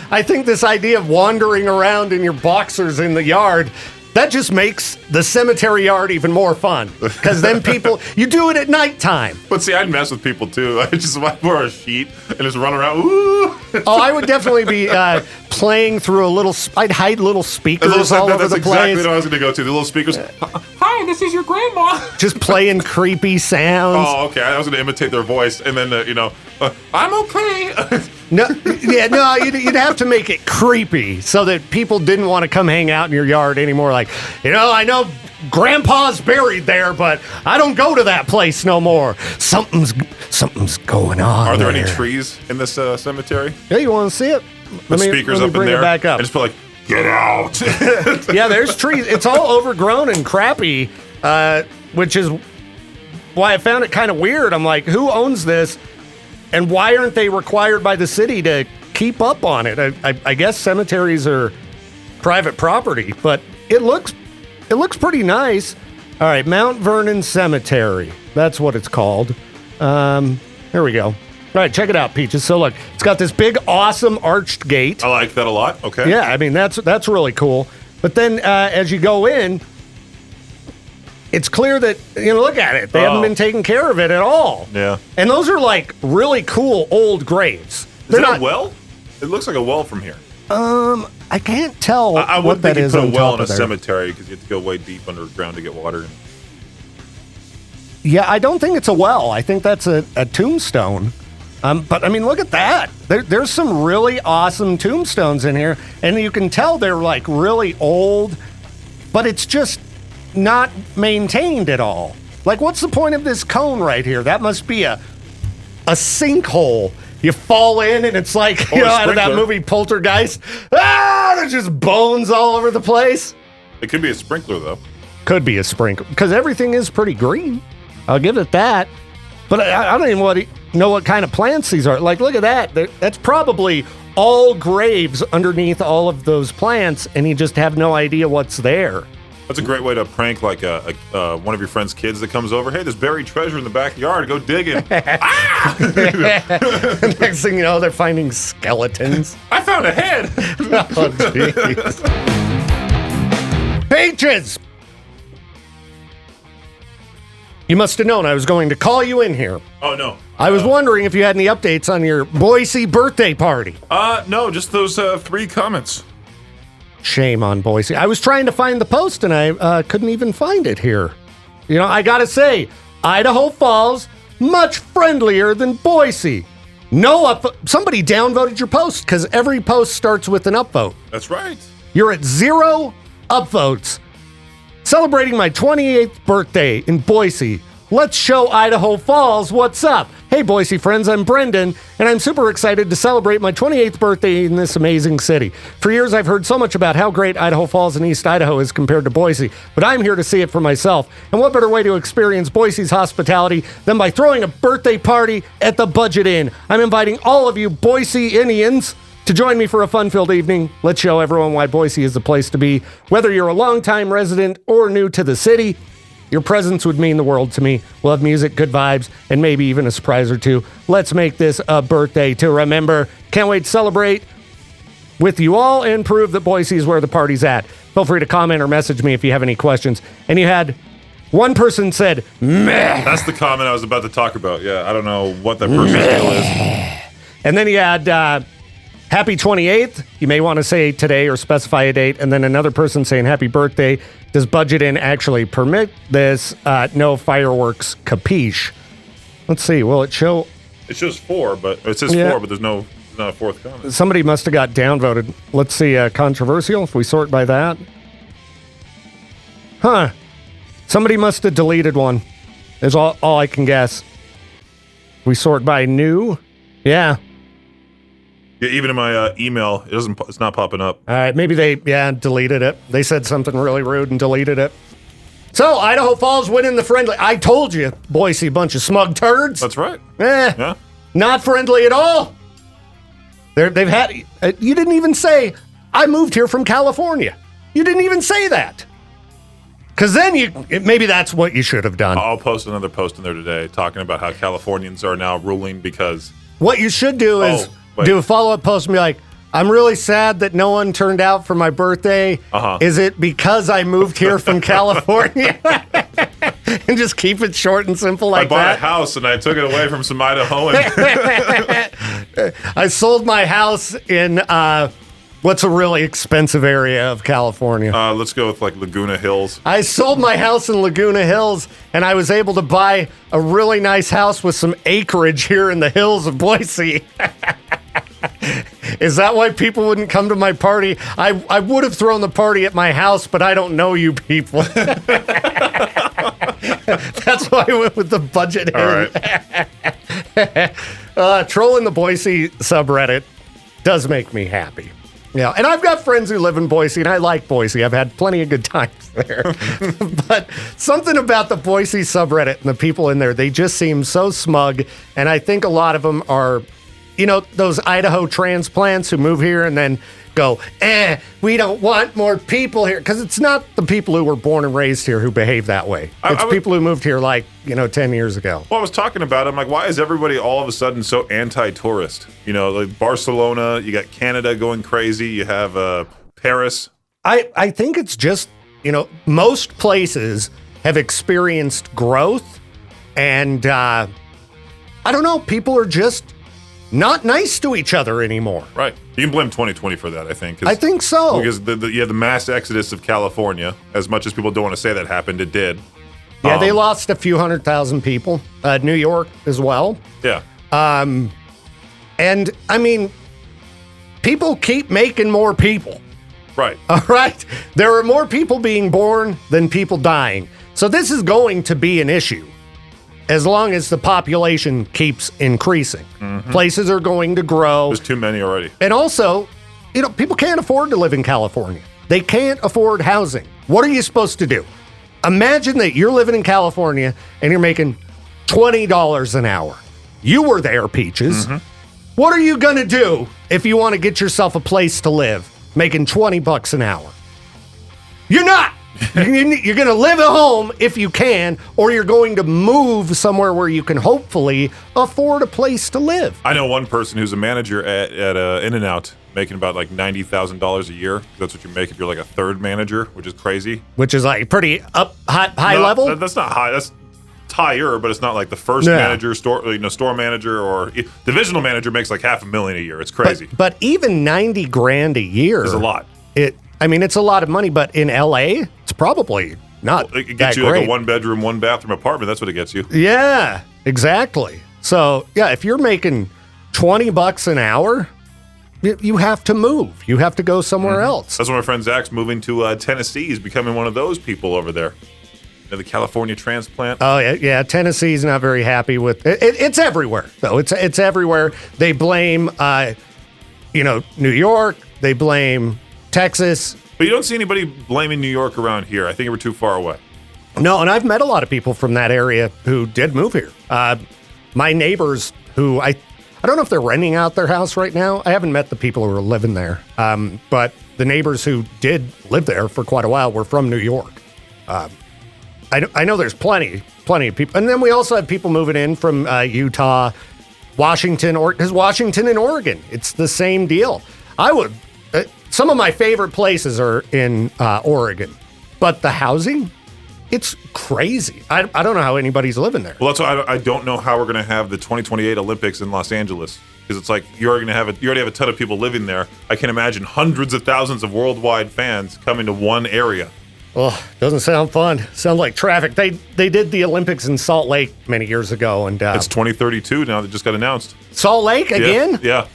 I think this idea of wandering around in your boxers in the yard... That just makes the cemetery yard even more fun. Because then you do it at nighttime. But see, I'd mess with people too. I just wear a sheet and just run around. Ooh. Oh, I would definitely be playing through I'd hide little speakers all over the place. That's exactly what I was going to go to. The little speakers. Hi, this is your grandma. Just playing creepy sounds. Oh, okay. I was going to imitate their voice. And then, I'm okay. No, you'd have to make it creepy so that people didn't want to come hang out in your yard anymore. Like, I know Grandpa's buried there, but I don't go to that place no more. Something's going on. Are there any trees in this cemetery? Yeah, you want to see it? Let me speakers up bring in there. It back up. And just put like, get out. Yeah, there's trees. It's all overgrown and crappy, which is why I found it kind of weird. I'm like, who owns this? And why aren't they required by the city to keep up on it? I guess cemeteries are private property, but it looks pretty nice. All right, Mount Vernon Cemetery. That's what it's called. Here we go. All right, check it out, Peaches. So look, it's got this big, awesome arched gate. I like that a lot. Okay. Yeah, I mean, that's really cool. But then as you go in, it's clear that, look at it. They haven't been taking care of it at all. Yeah. And those are like really cool old graves. Is that a well? It looks like a well from here. I can't tell I what that is. I wouldn't think you put a well in a there. Cemetery because you have to go way deep underground to get water. Yeah, I don't think it's a well. I think that's a tombstone. But I mean, look at that. There's some really awesome tombstones in here. And you can tell they're like really old, but it's just not maintained at all. Like, what's the point of this cone right here? That must be a sinkhole. You fall in and it's like, out of that movie Poltergeist. There's just bones all over the place. It could be a sprinkler, though. Could be a sprinkler, because everything is pretty green. I'll give it that. But I don't even know what kind of plants these are. Like, look at that. That's probably all graves underneath all of those plants, and you just have no idea what's there. That's a great way to prank like one of your friend's kids that comes over. Hey, there's buried treasure in the backyard. Go digging. Next thing you know, they're finding skeletons. I found a head. Oh, jeez. Peaches! You must have known I was going to call you in here. Oh, no. I was wondering if you had any updates on your Boise birthday party. No, just those 3 comments. Shame on Boise. I was trying to find the post and I couldn't even find it here. I gotta say, Idaho Falls, much friendlier than Boise. Somebody downvoted your post because every post starts with an upvote. That's right. You're at 0 upvotes. Celebrating my 28th birthday in Boise. Let's show Idaho Falls what's up. Hey, Boise friends, I'm Brendan, and I'm super excited to celebrate my 28th birthday in this amazing city. For years, I've heard so much about how great Idaho Falls and East Idaho is compared to Boise, but I'm here to see it for myself. And what better way to experience Boise's hospitality than by throwing a birthday party at the Budget Inn? I'm inviting all of you Boise Indians to join me for a fun-filled evening. Let's show everyone why Boise is the place to be. Whether you're a longtime resident or new to the city, your presence would mean the world to me. We'll have music, good vibes, and maybe even a surprise or two. Let's make this a birthday to remember. Can't wait to celebrate with you all and prove that Boise is where the party's at. Feel free to comment or message me if you have any questions. And you had one person said, meh. That's the comment I was about to talk about. Yeah, I don't know what that person's deal is. And then you had happy 28th. You may want to say today or specify a date. And then another person saying happy birthday. Does Budget Inn actually permit this? No fireworks, capiche. Let's see. Will it show? It shows 4, but it says 4, but there's not a 4th comment. Somebody must have got downvoted. Let's see. Controversial, if we sort by that. Huh. Somebody must have deleted one. Is all I can guess. We sort by new. Yeah. Yeah, even in my email, it's not popping up. All right, maybe they deleted it. They said something really rude and deleted it. So Idaho Falls winning the friendly. I told you, Boise, bunch of smug turds. That's right. Yeah. Not friendly at all. They've had. You didn't even say I moved here from California. You didn't even say that. Because then maybe that's what you should have done. I'll post another post in there today talking about how Californians are now ruling because. What you should do is do a follow-up post and be like, I'm really sad that no one turned out for my birthday. Is it because I moved here from California? And just keep it short and simple like that. I bought a house and I took it away from some Idahoan. I sold my house in what's a really expensive area of California? Let's go with like Laguna Hills. I sold my house in Laguna Hills and I was able to buy a really nice house with some acreage here in the hills of Boise. Is that why people wouldn't come to my party? I would have thrown the party at my house, but I don't know you people. That's why I went with the budget. All right. Trolling the Boise subreddit does make me happy. Yeah, and I've got friends who live in Boise, and I like Boise. I've had plenty of good times there. But something about the Boise subreddit and the people in there, they just seem so smug, and I think a lot of them are, those Idaho transplants who move here and then go, we don't want more people here. Because it's not the people who were born and raised here who behave that way. It's people who moved here 10 years ago. Well, I was talking about it. I'm like, why is everybody all of a sudden so anti-tourist? Like Barcelona, you got Canada going crazy. You have Paris. I think it's just, most places have experienced growth. And I don't know, people are just not nice to each other anymore. Right. You can blame 2020 for that, I think. I think so. Because the mass exodus of California, as much as people don't want to say that happened, it did. Yeah, they lost a few 100,000 people. New York as well. Yeah. And, I mean, people keep making more people. Right. All right? There are more people being born than people dying. So this is going to be an issue. As long as the population keeps increasing. Mm-hmm. Places are going to grow. There's too many already. And also, people can't afford to live in California. They can't afford housing. What are you supposed to do? Imagine that you're living in California and you're making $20 an hour. You were there, Peaches. Mm-hmm. What are you going to do if you want to get yourself a place to live making $20 an hour? You're not. You're going to live at home if you can, or you're going to move somewhere where you can hopefully afford a place to live. I know one person who's a manager at In-N-Out making about like $90,000 a year. That's what you make if you're like a third manager, which is crazy. Which is like pretty high level? That's not high. That's higher, but it's not like the first manager, store manager, or divisional manager makes like $500,000 a year. It's crazy. But even $90,000 a year is a lot. It's a lot of money, but in LA, it's probably not. It gets you like a 1-bedroom, 1-bathroom apartment. That's what it gets you. Yeah, exactly. So, if you're making $20 an hour, you have to move. You have to go somewhere else. That's why my friend Zach's moving to Tennessee. He's becoming one of those people over there. The California transplant. Oh, yeah. Tennessee's not very happy with it. It's everywhere, though. It's everywhere. They blame, New York. They blame Texas. But you don't see anybody blaming New York around here. I think we're too far away. No, and I've met a lot of people from that area who did move here. My neighbors who I don't know if they're renting out their house right now. I haven't met the people who are living there. But the neighbors who did live there for quite a while were from New York. I know there's plenty of people. And then we also have people moving in from Utah, Washington, because Washington and Oregon, it's the same deal. Some of my favorite places are in Oregon, but the housing, it's crazy. I don't know how anybody's living there. Well, that's why I don't know how we're going to have the 2028 Olympics in Los Angeles, because it's like you already have a ton of people living there. I can imagine hundreds of thousands of worldwide fans coming to one area. Oh, doesn't sound fun. Sounds like traffic. They did the Olympics in Salt Lake many years ago, and it's 2032 now. That just got announced. Salt Lake again? Yeah.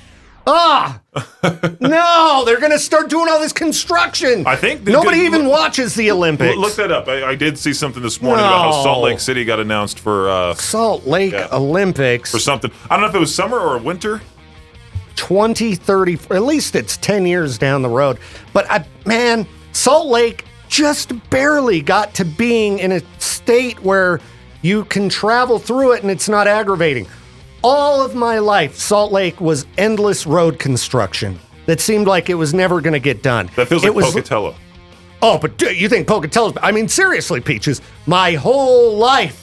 No, they're going to start doing all this construction. I think nobody even watches the Olympics. Look that up. I did see something this morning about how Salt Lake City got announced for Salt Lake Olympics for something. I don't know if it was summer or winter. 2030, at least it's 10 years down the road. But man, Salt Lake just barely got to being in a state where you can travel through it and it's not aggravating. All of my life, Salt Lake was endless road construction that seemed like it was never going to get done. That feels like Pocatello. Oh, but you think Pocatello? I mean, seriously, Peaches, my whole life,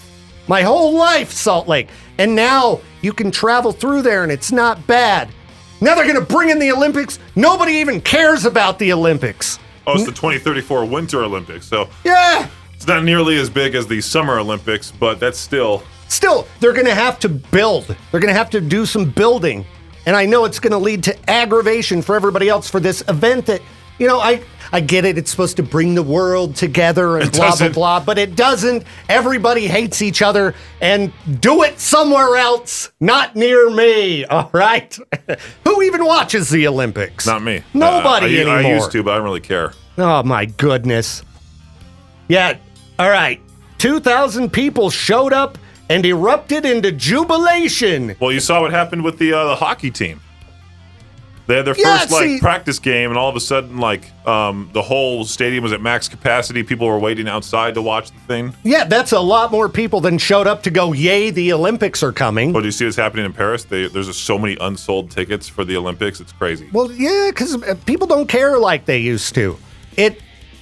Salt Lake. And now you can travel through there and it's not bad. Now they're going to bring in the Olympics. Nobody even cares about the Olympics. Oh, it's the 2034 Winter Olympics. So yeah, it's not nearly as big as the Summer Olympics, but that's still, they're going to have to build. They're going to have to do some building. And I know it's going to lead to aggravation for everybody else for this event that, you know, I get it. It's supposed to bring the world together and blah, blah, blah, but it doesn't. Everybody hates each other, and do it somewhere else, not near me, all right? Who even watches the Olympics? Not me. Nobody anymore. I used to, but I don't really care. Oh, my goodness. Yeah, all right. 2,000 people showed up and erupted into jubilation. Well, you saw what happened with the hockey team. They had their first practice game, and all of a sudden, the whole stadium was at max capacity. People were waiting outside to watch the thing. Yeah, that's a lot more people than showed up to go, yay, the Olympics are coming. Oh, do you see what's happening in Paris? There's just so many unsold tickets for the Olympics. It's crazy. Well, yeah, because people don't care like they used to. It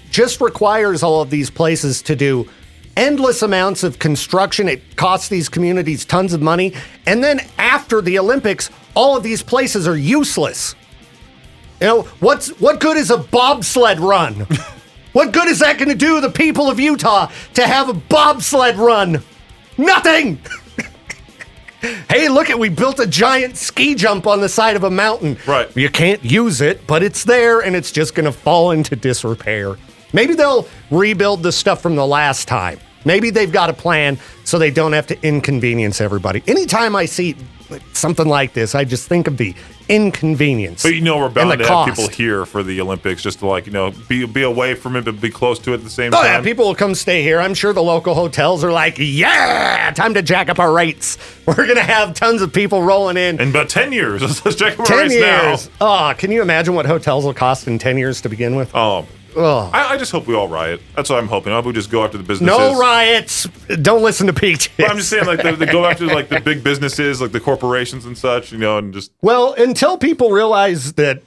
just requires all of these places to do endless amounts of construction. It costs these communities tons of money. And then after the Olympics, all of these places are useless. You know, what good is a bobsled run? What good is that going to do the people of Utah to have a bobsled run? Nothing! Hey, we built a giant ski jump on the side of a mountain. Right. You can't use it, but it's there and it's just going to fall into disrepair. Maybe they'll rebuild the stuff from the last time. Maybe they've got a plan so they don't have to inconvenience everybody. Anytime I see something like this, I just think of the inconvenience. But we're bound to have people here for the Olympics just to be away from it, but be close to it at the same time. Oh yeah, people will come stay here. I'm sure the local hotels are like, yeah, time to jack up our rates. We're going to have tons of people rolling in. In about 10 years. Let's jack up our rates now. Oh, can you imagine what hotels will cost in 10 years to begin with? Oh, I just hope we all riot. That's what I'm hoping. I hope we just go after the businesses. No riots. Don't listen to Peaches. But I'm just saying, they go after the big businesses, like the corporations and such, and just. Well, until people realize that,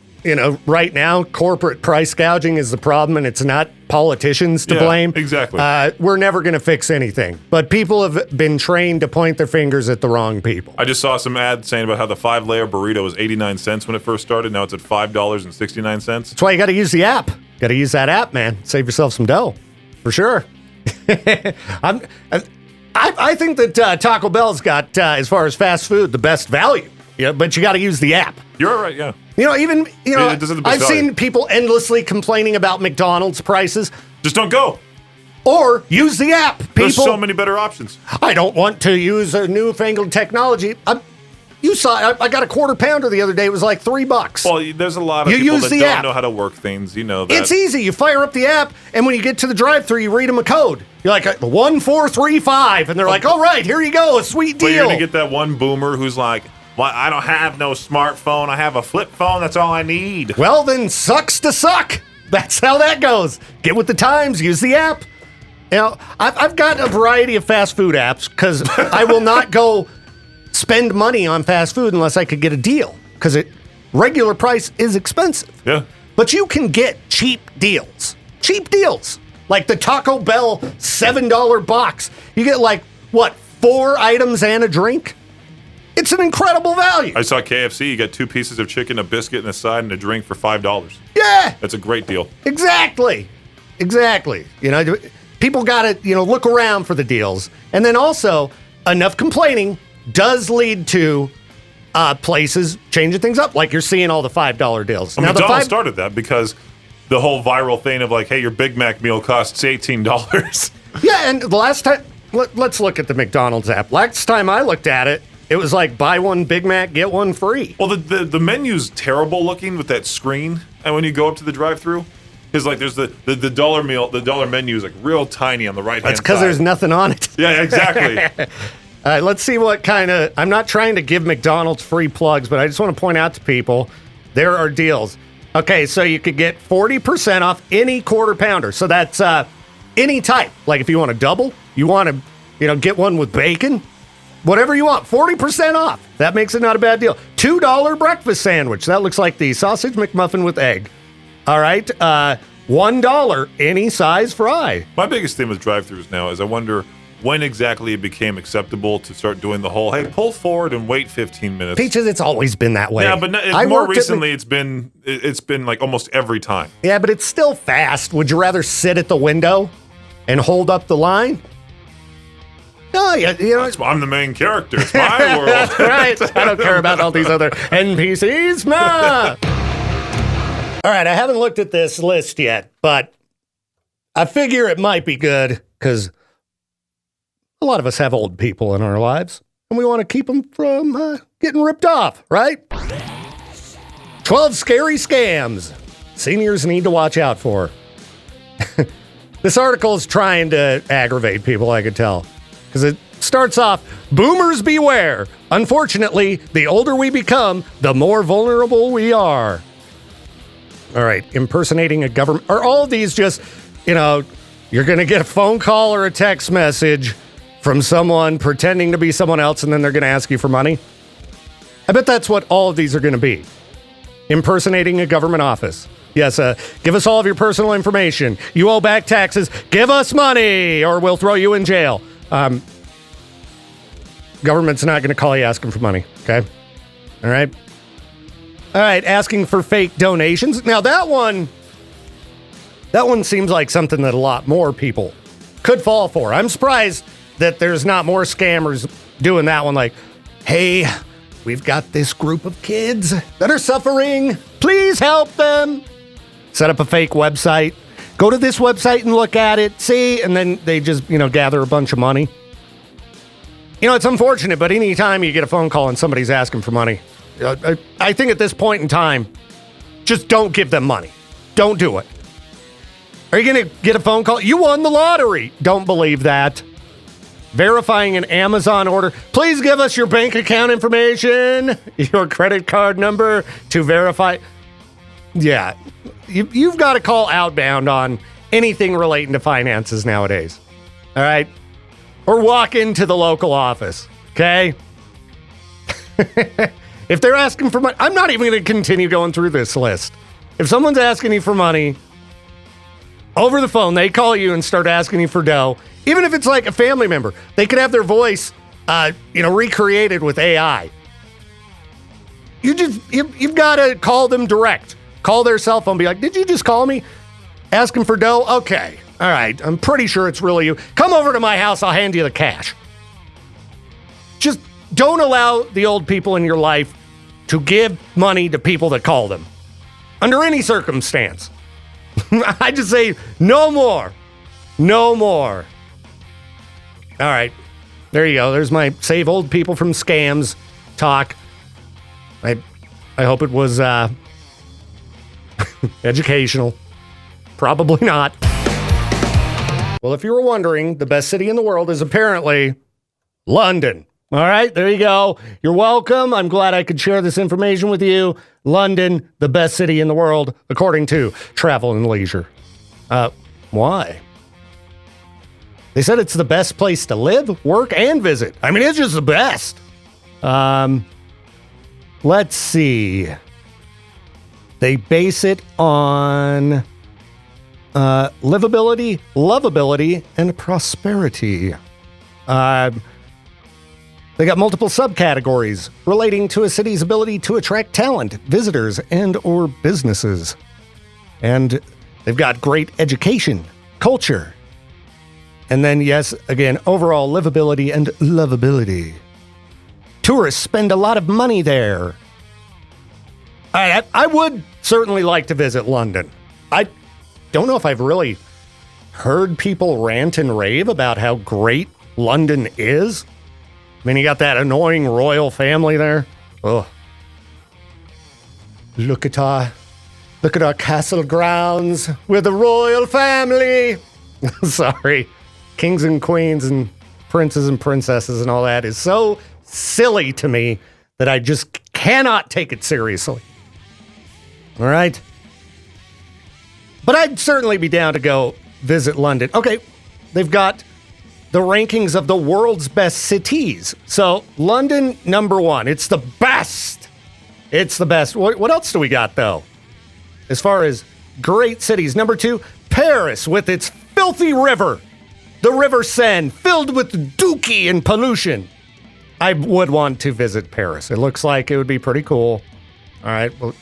right now corporate price gouging is the problem, and it's not politicians to blame. Exactly. We're never going to fix anything. But people have been trained to point their fingers at the wrong people. I just saw some ad saying about how the 5-layer burrito was 89 cents when it first started. Now it's at $5.69. That's why you got to use the app. Got to use that app, man. Save yourself some dough, for sure. I think that Taco Bell's got, as far as fast food, the best value. Yeah, but you got to use the app. You're right, yeah. I've seen people endlessly complaining about McDonald's prices. Just don't go. Or use the app. There's so many better options. I don't want to use a newfangled technology. You saw, I got a quarter pounder the other day. It was like $3. Well, there's a lot of people that don't know how to work things. You know that. It's easy. You fire up the app, and when you get to the drive-thru, you read them a code. You're like, 1435, and they're like, all right, here you go, a sweet deal. But you're going to get that one boomer who's like, well, I don't have no smartphone. I have a flip phone. That's all I need. Well, then sucks to suck. That's how that goes. Get with the times. Use the app. I've got a variety of fast food apps because I will not go spend money on fast food unless I could get a deal because regular price is expensive. Yeah. But you can get cheap deals. Cheap deals. Like the Taco Bell $7 box. You get 4 items and a drink? It's an incredible value. I saw KFC. You got 2 pieces of chicken, a biscuit, and a side, and a drink for $5. Yeah. That's a great deal. Exactly. People got to, look around for the deals. And then also, enough complaining does lead to places changing things up. Like you're seeing all the $5 deals. Now, McDonald's started that because the whole viral thing of hey, your Big Mac meal costs $18. Yeah, and the last time, let's look at the McDonald's app. Last time I looked at it, it was like buy one Big Mac, get one free. Well, the menu's terrible looking with that screen. And when you go up to the drive-thru, because there's the dollar meal, the dollar menu is real tiny on the right hand side. That's because there's nothing on it. Yeah, exactly. Let's see what kind of... I'm not trying to give McDonald's free plugs, but I just want to point out to people, there are deals. Okay, so you could get 40% off any quarter pounder. So that's any type. Like if you want a double, you want to, get one with bacon, whatever you want, 40% off. That makes it not a bad deal. $2 breakfast sandwich. That looks like the sausage McMuffin with egg. All right, $1 any size fry. My biggest thing with drive-thrus now is I wonder when exactly it became acceptable to start doing the whole, hey, pull forward and wait 15 minutes. Peaches, it's always been that way. Yeah, but more recently, it's been like almost every time. Yeah, but it's still fast. Would you rather sit at the window and hold up the line? No, I'm the main character. It's my world. That's right. I don't care about all these other NPCs. Nah. All right, I haven't looked at this list yet, but I figure it might be good because a lot of us have old people in our lives, and we want to keep them from getting ripped off, right? 12 scary scams seniors need to watch out for. This article is trying to aggravate people, I could tell, because it starts off, boomers beware. Unfortunately, the older we become, the more vulnerable we are. All right, impersonating a government. Are all of these just, you're going to get a phone call or a text message from someone pretending to be someone else, and then they're going to ask you for money? I bet that's what all of these are going to be. Impersonating a government office. Yes, give us all of your personal information. You owe back taxes. Give us money, or we'll throw you in jail. Government's not going to call you asking for money, okay? All right? All right, asking for fake donations. Now, that one seems like something that a lot more people could fall for. I'm surprised that there's not more scammers doing that one, like, hey, we've got this group of kids that are suffering. Please help them. Set up a fake website. Go to this website and look at it. See? And then they just, gather a bunch of money. It's unfortunate, but anytime you get a phone call and somebody's asking for money, I think at this point in time, just don't give them money. Don't do it. Are you going to get a phone call? You won the lottery. Don't believe that. Verifying an Amazon order. Please give us your bank account information, your credit card number to verify. Yeah, you've got to call Outbound on anything relating to finances nowadays. All right? Or walk into the local office, okay? If they're asking for money, I'm not even going to continue going through this list. If someone's asking you for money, over the phone, they call you and start asking you for dough, even if it's like a family member, they could have their voice, recreated with AI. You've got to call them direct. Call their cell phone, be like, did you just call me? Asking for dough? Okay. All right. I'm pretty sure it's really you. Come over to my house. I'll hand you the cash. Just don't allow the old people in your life to give money to people that call them. Under any circumstance. I just say, no more. No more. All right. There you go. There's my save old people from scams talk. I hope it was educational. Probably not. Well, if you were wondering, the best city in the world is apparently London. All right, there you go. You're welcome. I'm glad I could share this information with you. London, the best city in the world, according to Travel and Leisure. Why? They said it's the best place to live, work, and visit. I mean, it's just the best. Let's see. They base it on livability, lovability, and prosperity. They got multiple subcategories relating to a city's ability to attract talent, visitors, and or businesses. And they've got great education, culture, and then, yes, again, overall livability and lovability. Tourists spend a lot of money there. I would certainly like to visit London. I don't know if I've really heard people rant and rave about how great London is. I mean, you got that annoying royal family there. Oh, look at our castle grounds. We're the royal family. Sorry, kings and queens and princes and princesses and all that is so silly to me that I just cannot take it seriously. All right? But I'd certainly be down to go visit London. Okay, they've got the rankings of the world's best cities. So London, number one. It's the best. It's the best. What else do we got, though? As far as great cities. Number two, Paris with its filthy river. The River Seine, filled with dookie and pollution. I would want to visit Paris. It looks like it would be pretty cool. All right, well,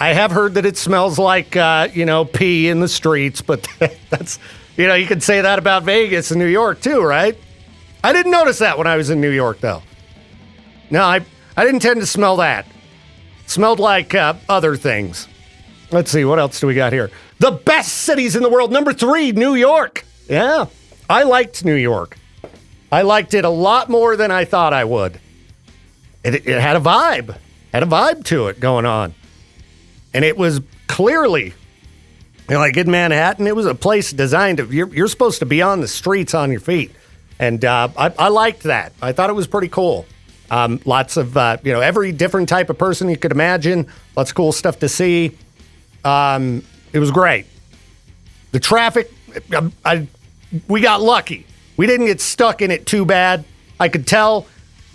I have heard that it smells like, pee in the streets, but that's, you could say that about Vegas and New York too, right? I didn't notice that when I was in New York, though. No, I didn't tend to smell that. It smelled like other things. Let's see, what else do we got here? The best cities in the world. Number 3, New York. Yeah, I liked New York. I liked it a lot more than I thought I would. It had a vibe. Had a vibe to it going on. And it was clearly, like in Manhattan, it was a place designed to, you're supposed to be on the streets on your feet. And I liked that. I thought it was pretty cool. Lots of, every different type of person you could imagine. Lots of cool stuff to see. It was great. The traffic, we got lucky. We didn't get stuck in it too bad. I could tell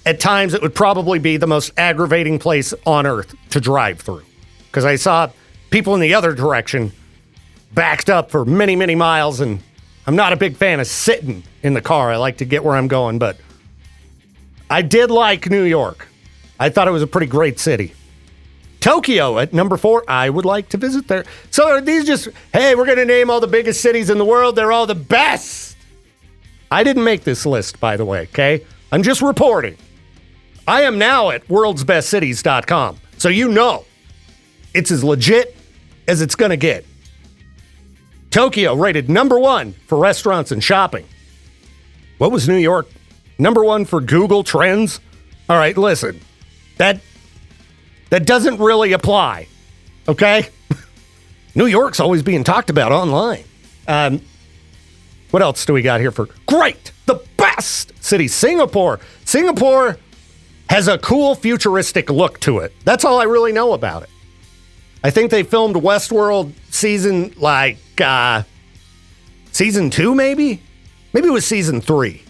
at times it would probably be the most aggravating place on earth to drive through. Because I saw people in the other direction backed up for many, many miles, and I'm not a big fan of sitting in the car. I like to get where I'm going, but I did like New York. I thought it was a pretty great city. Tokyo at number 4, I would like to visit there. So are these just, hey, we're going to name all the biggest cities in the world. They're all the best. I didn't make this list, by the way, okay? I'm just reporting. I am now at worldsbestcities.com, so you know it's as legit as it's going to get. Tokyo rated number 1 for restaurants and shopping. What was New York? Number 1 for Google Trends? All right, listen. That doesn't really apply, okay? New York's always being talked about online. What else do we got here for great, the best city? Singapore. Singapore has a cool futuristic look to it. That's all I really know about it. I think they filmed Westworld season season 2 maybe? Maybe it was season 3.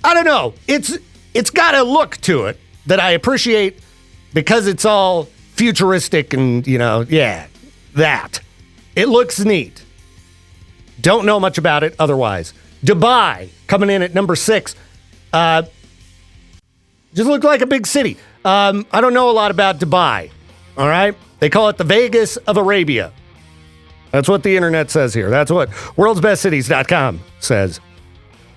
I don't know. It's got a look to it that I appreciate because it's all futuristic and, that. It looks neat. Don't know much about it otherwise. Dubai, coming in at number 6. Just looked like a big city. I don't know a lot about Dubai, all right? They call it the Vegas of Arabia. That's what the internet says here. That's what worldsbestcities.com says.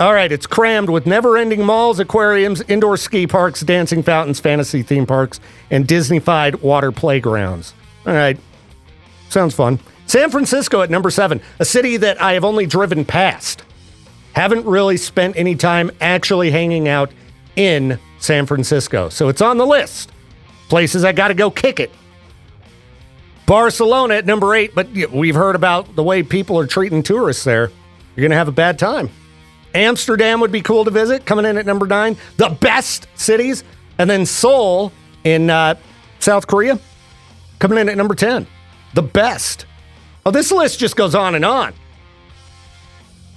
All right, it's crammed with never-ending malls, aquariums, indoor ski parks, dancing fountains, fantasy theme parks, and Disney-fied water playgrounds. All right, sounds fun. San Francisco at number 7, a city that I have only driven past. Haven't really spent any time actually hanging out in San Francisco. So it's on the list. Places I got to go kick it. Barcelona at number 8, but we've heard about the way people are treating tourists there. You're going to have a bad time. Amsterdam would be cool to visit, coming in at number 9. The best cities. And then Seoul in South Korea, coming in at number 10. The best. Oh, this list just goes on and on.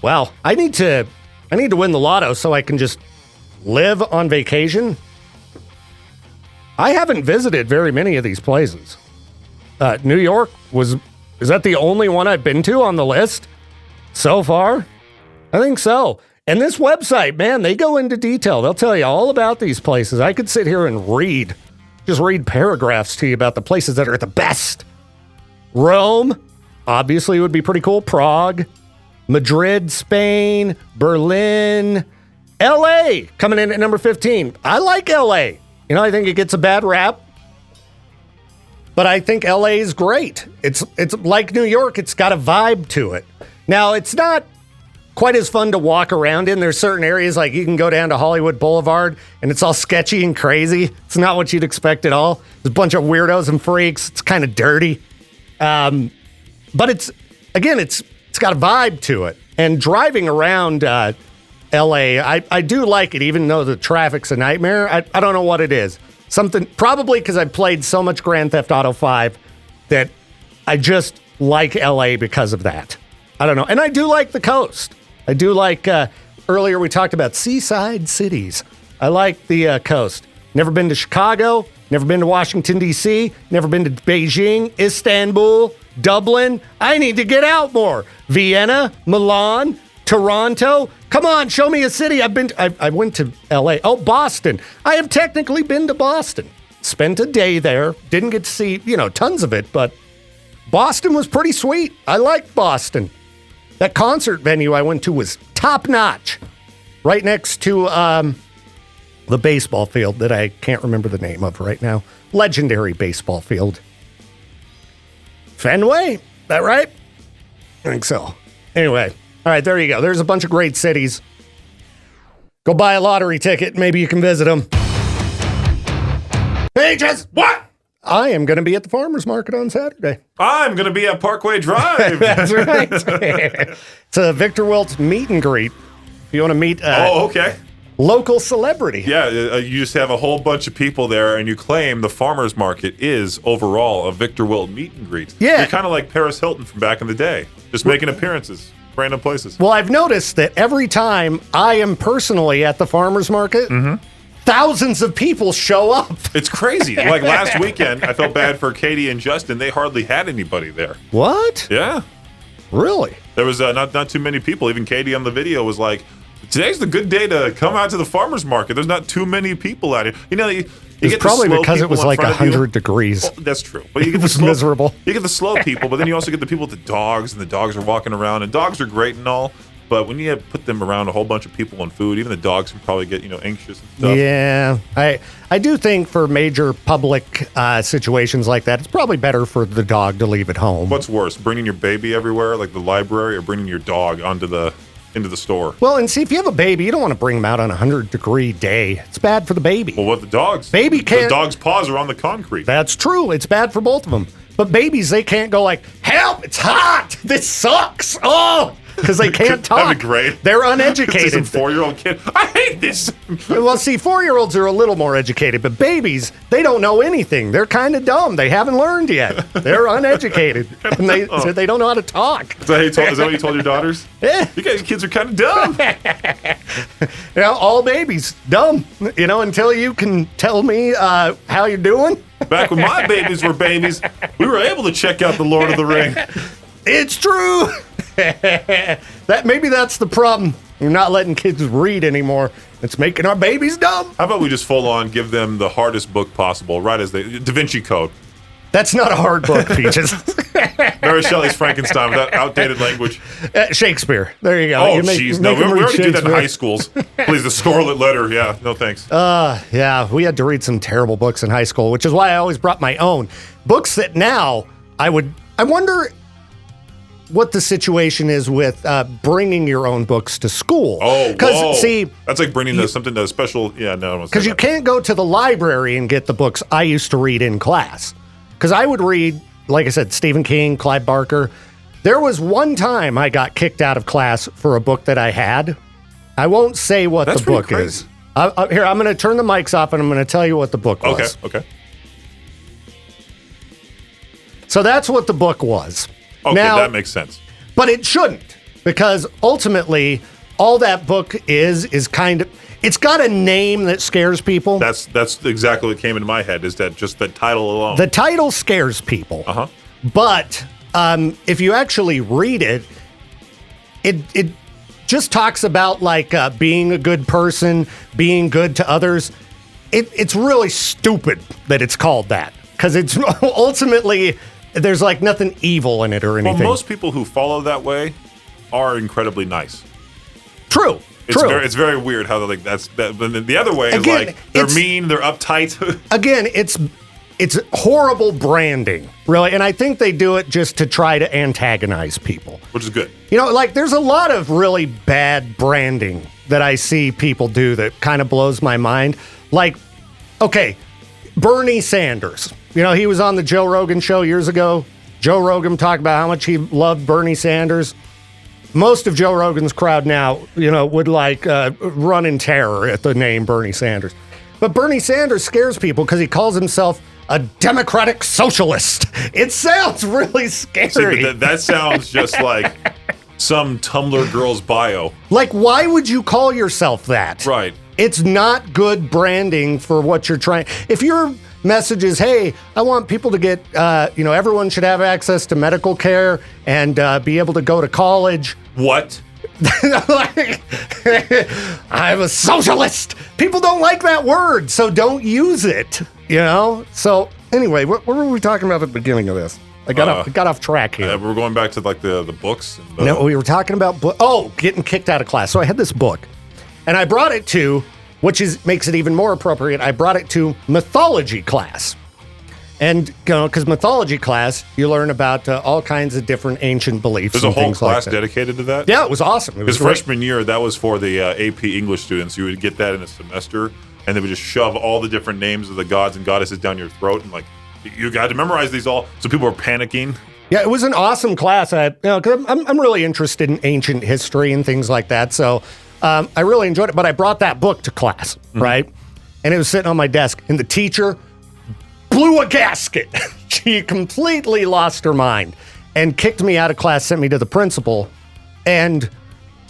Well, I need to win the lotto so I can just live on vacation. I haven't visited very many of these places. New York is that the only one I've been to on the list so far? I think so. And this website, man, they go into detail. They'll tell you all about these places. I could sit here and just read paragraphs to you about the places that are the best. Rome, obviously, would be pretty cool. Prague, Madrid, Spain, Berlin, LA, coming in at number 15. I like LA. I think it gets a bad rap. But I think LA is great. It's like New York. It's got a vibe to it. Now, it's not quite as fun to walk around in. There's certain areas, like you can go down to Hollywood Boulevard, and it's all sketchy and crazy. It's not what you'd expect at all. There's a bunch of weirdos and freaks. It's kind of dirty. But it's got a vibe to it. And driving around LA. I do like it, even though the traffic's a nightmare. I don't know what it is. Something, probably because I've played so much Grand Theft Auto 5 that I just like LA because of that. I don't know. And I do like the coast. I do like, earlier we talked about seaside cities. I like the coast. Never been to Chicago, never been to Washington, D.C., never been to Beijing, Istanbul, Dublin. I need to get out more. Vienna, Milan, Toronto. Come on, show me a city. I went to L.A. Oh, Boston. I have technically been to Boston. Spent a day there. Didn't get to see, tons of it, but Boston was pretty sweet. I liked Boston. That concert venue I went to was top notch. Right next to the baseball field that I can't remember the name of right now. Legendary baseball field. Fenway? That right? I think so. Anyway, all right, there you go. There's a bunch of great cities. Go buy a lottery ticket. Maybe you can visit them. Pages! What? I am going to be at the farmer's market on Saturday. I'm going to be at Parkway Drive. That's right. It's a Victor Wiltz meet and greet. If you want to meet okay. Local celebrity. Yeah, you just have a whole bunch of people there, and you claim the farmer's market is overall a Victor Wilt meet and greet. Yeah. You're kind of like Paris Hilton from back in the day, just making appearances, random places. Well, I've noticed that every time I am personally at the farmer's market, thousands of people show up. It's crazy. Like last weekend, I felt bad for Katie and Justin. They hardly had anybody there. What? Yeah. Really? There was not too many people. Even Katie on the video was like, today's the good day to come out to the farmer's market. There's not too many people out here. You It's get probably the slow because it people was in like front of you. 100 degrees. Well, that's true. But you get It was the slow, miserable. You get the slow people, but then you also get the people with the dogs, and the dogs are walking around, and dogs are great and all. But when you put them around a whole bunch of people and food, even the dogs can probably get anxious and stuff. Yeah, I do think for major public situations like that, it's probably better for the dog to leave at home. What's worse, bringing your baby everywhere, like the library, or bringing your dog into the store? Well, and see, if you have a baby, you don't want to bring them out on a 100-degree day. It's bad for the baby. Well, what the dogs? Baby can't. The dog's paws are on the concrete. That's true. It's bad for both of them. But babies, they can't go like, help, it's hot. This sucks. Oh, because they can't talk. That'd be great. They're uneducated. Some 4-year-old kid. I hate this. Well, see, 4-year-olds are a little more educated, but babies, they don't know anything. They're kind of dumb. They haven't learned yet. They're uneducated. And they don't know how to talk. Is that what you told your daughters? Yeah. You guys, kids are kind of dumb. All babies, dumb. Until you can tell me how you're doing. Back when my babies were babies, we were able to check out The Lord of the Ring. It's true. Maybe that's the problem. You're not letting kids read anymore. It's making our babies dumb. How about we just full on give them the hardest book possible, right as Da Vinci Code. That's not a hard book, Peaches. Mary Shelley's Frankenstein with that outdated language. Shakespeare. There you go. Oh, jeez. No, we already did that in high schools. Please, the Scarlet Letter. Yeah, no thanks. Yeah, we had to read some terrible books in high school, which is why I always brought my own. Books that now I wonder what the situation is with bringing your own books to school. Oh, because see, that's like bringing something to a special. Yeah, no, because you can't go to the library and get the books I used to read in class. Because I would read, like I said, Stephen King, Clive Barker. There was one time I got kicked out of class for a book that I had. I won't say what the book is. Here, I'm going to turn the mics off and I'm going to tell you what the book was. Okay. So that's what the book was. Okay, now, that makes sense. But it shouldn't, because ultimately, all that book is kind of, it's got a name that scares people. That's exactly what came into my head, is that just the title alone. The title scares people. Uh-huh. But if you actually read it, it just talks about like being a good person, being good to others. It's really stupid that it's called that, because it's ultimately, there's like nothing evil in it or anything. Well, most people who follow that way are incredibly nice. True. It's very weird how they're like that. But then the other way is like they're mean, they're uptight. Again, it's horrible branding, really, and I think they do it just to try to antagonize people, Which is good. Like there's a lot of really bad branding that I see people do that kind of blows my mind. Like, okay, Bernie Sanders. He was on the Joe Rogan show years ago. Joe Rogan talked about how much he loved Bernie Sanders. most of Joe Rogan's crowd now, would run in terror at the name Bernie Sanders. But Bernie Sanders scares people because he calls himself a democratic socialist. It sounds really scary. See, but that sounds just like some Tumblr girl's bio. Like, why would you call yourself that? Right. It's not good branding for what you're trying. If your message is, hey, I want people to get, everyone should have access to medical care and be able to go to college. What? I'm a socialist. People don't like that word, so don't use it. So anyway, what were we talking about at the beginning of this? I got off track here. We're going back to like the books. No, we were talking about getting kicked out of class. So I had this book, and I brought it to, which makes it even more appropriate. I brought it to mythology class. And, because mythology class, you learn about all kinds of different ancient beliefs. There's a whole class dedicated to that? Yeah, it was awesome. Because freshman year, that was for the AP English students. You would get that in a semester, and they would just shove all the different names of the gods and goddesses down your throat, and you got to memorize these all. So people were panicking. Yeah, it was an awesome class. Because I'm really interested in ancient history and things like that. So I really enjoyed it. But I brought that book to class, right? And it was sitting on my desk, and the teacher blew a gasket. She completely lost her mind and kicked me out of class, sent me to the principal. And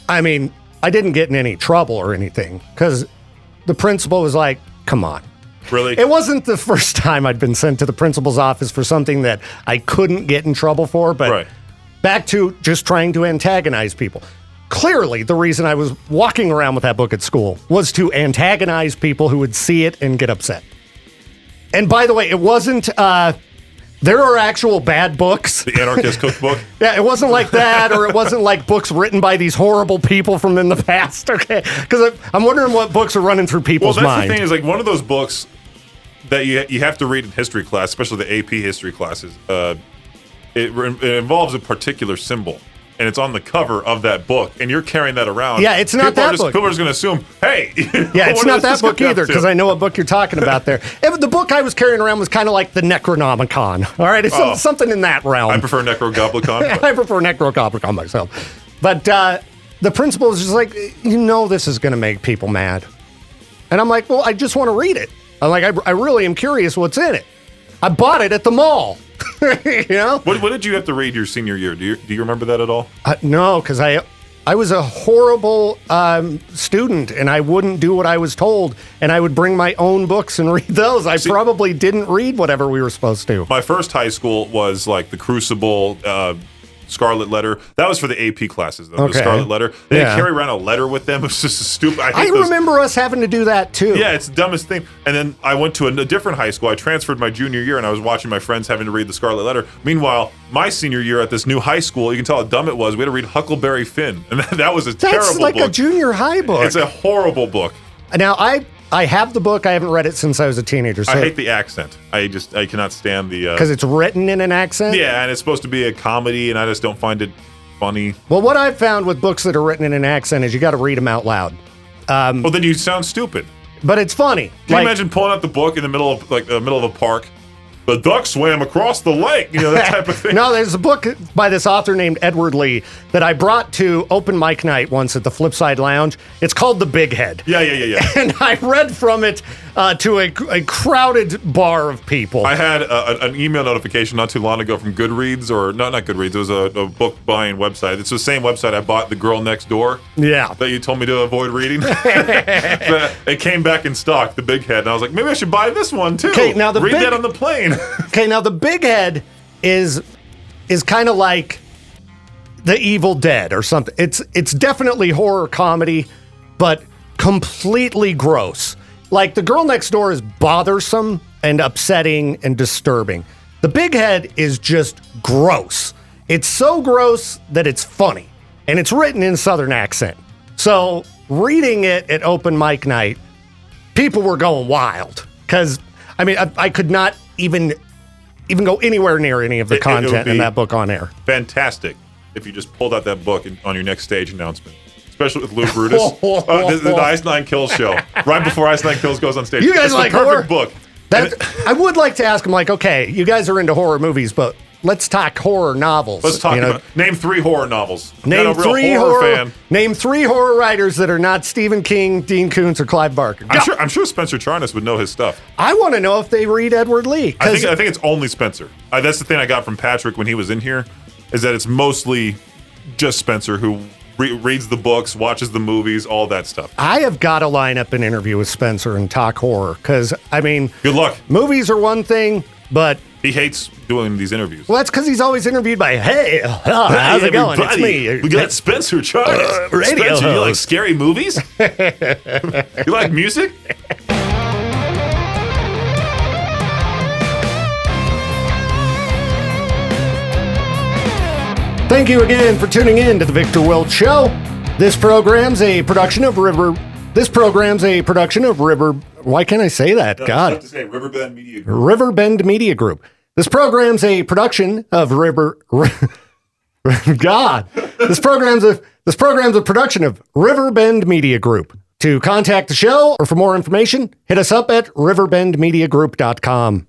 I didn't get in any trouble or anything because the principal was like, come on. Really? It wasn't the first time I'd been sent to the principal's office for something that I couldn't get in trouble for, but back to just trying to antagonize people. Clearly, the reason I was walking around with that book at school was to antagonize people who would see it and get upset. And by the way, it wasn't, there are actual bad books. The Anarchist Cookbook? Yeah, it wasn't like that, or it wasn't like books written by these horrible people from in the past, okay? Because I'm wondering what books are running through people's mind. Well, that's the thing, is like one of those books that you have to read in history class, especially the AP history classes, it involves a particular symbol. And it's on the cover of that book, and you're carrying that around. Yeah, it's not that book. People are just going to assume, hey. Yeah, it's not that book either, because I know what book you're talking about there. The book I was carrying around was kind of like the Necronomicon. All right, it's something in that realm. I prefer Necrogoblicon. I prefer Necrogoblicon myself. But the principal was just like, this is going to make people mad. And I'm like, well, I just want to read it. I'm like, I really am curious what's in it. I bought it at the mall. What did you have to read your senior year? Do you remember that at all? No, because I was a horrible student, and I wouldn't do what I was told, and I would bring my own books and read those. I probably didn't read whatever we were supposed to. My first high school was like the Crucible, Scarlet Letter. That was for the AP classes, though. Okay. The Scarlet Letter. They carry around a letter with them. It was just stupid. I remember us having to do that, too. Yeah, it's the dumbest thing. And then I went to a different high school. I transferred my junior year, and I was watching my friends having to read the Scarlet Letter. Meanwhile, my senior year at this new high school, you can tell how dumb it was. We had to read Huckleberry Finn. And that was a terrible book. That's like a junior high book. It's a horrible book. Now, I have the book. I haven't read it since I was a teenager. So I hate the accent. I cannot stand the... Because it's written in an accent? Yeah, and it's supposed to be a comedy, and I just don't find it funny. Well, what I've found with books that are written in an accent is you got to read them out loud. Well, then you sound stupid. But it's funny. Can you imagine pulling out the book in the middle of a park? The duck swam across the lake, that type of thing. No, there's a book by this author named Edward Lee that I brought to open mic night once at the Flipside Lounge. It's called The Big Head. Yeah. And I read from it to a crowded bar of people. I had an email notification not too long ago from Goodreads, or not Goodreads, it was a book buying website. It's the same website I bought The Girl Next Door. Yeah. That you told me to avoid reading. It came back in stock, The Big Head, and I was like, maybe I should buy this one too. Okay, now read that on the plane. Okay, now The Big Head is kind of like The Evil Dead or something. It's definitely horror comedy, but completely gross. Like, The Girl Next Door is bothersome and upsetting and disturbing. The Big Head is just gross. It's so gross that it's funny, and it's written in Southern accent. So reading it at open mic night, people were going wild because I could not even go anywhere near any of the content in that book on air. Fantastic if you just pulled out that book on your next stage announcement. Especially with Lou Brutus. The Ice Nine Kills show. Right before Ice Nine Kills goes on stage. You guys it's like the perfect horror? book. I would like to ask him, okay, you guys are into horror movies, but let's talk horror novels. Let's talk about name 3 horror novels. Name Not a real 3 horror fan. Name 3 horror writers that are not Stephen King, Dean Koontz, or Clive Barker. I'm sure Spencer Charnas would know his stuff. I want to know if they read Edward Lee. I think it's only Spencer. That's the thing I got from Patrick when he was in here, is that it's mostly just Spencer who reads the books, watches the movies, all that stuff. I have got to line up an interview with Spencer and talk horror because, I mean, good luck. Movies are one thing, but he hates doing these interviews. Well, that's because he's always interviewed by, hey, how's it going? It's me. We got Spencer Charnas. Radio Spencer, host. you like scary movies? You like music? Thank you again for tuning in to the Victor Welch Show. This program's a production of River. Why can't I say that? No, God. I have to say Riverbend Media Group. Riverbend Media Group. This program's a production of God. This program's a production of Riverbend Media Group. To contact the show or for more information, hit us up at riverbendmediagroup.com.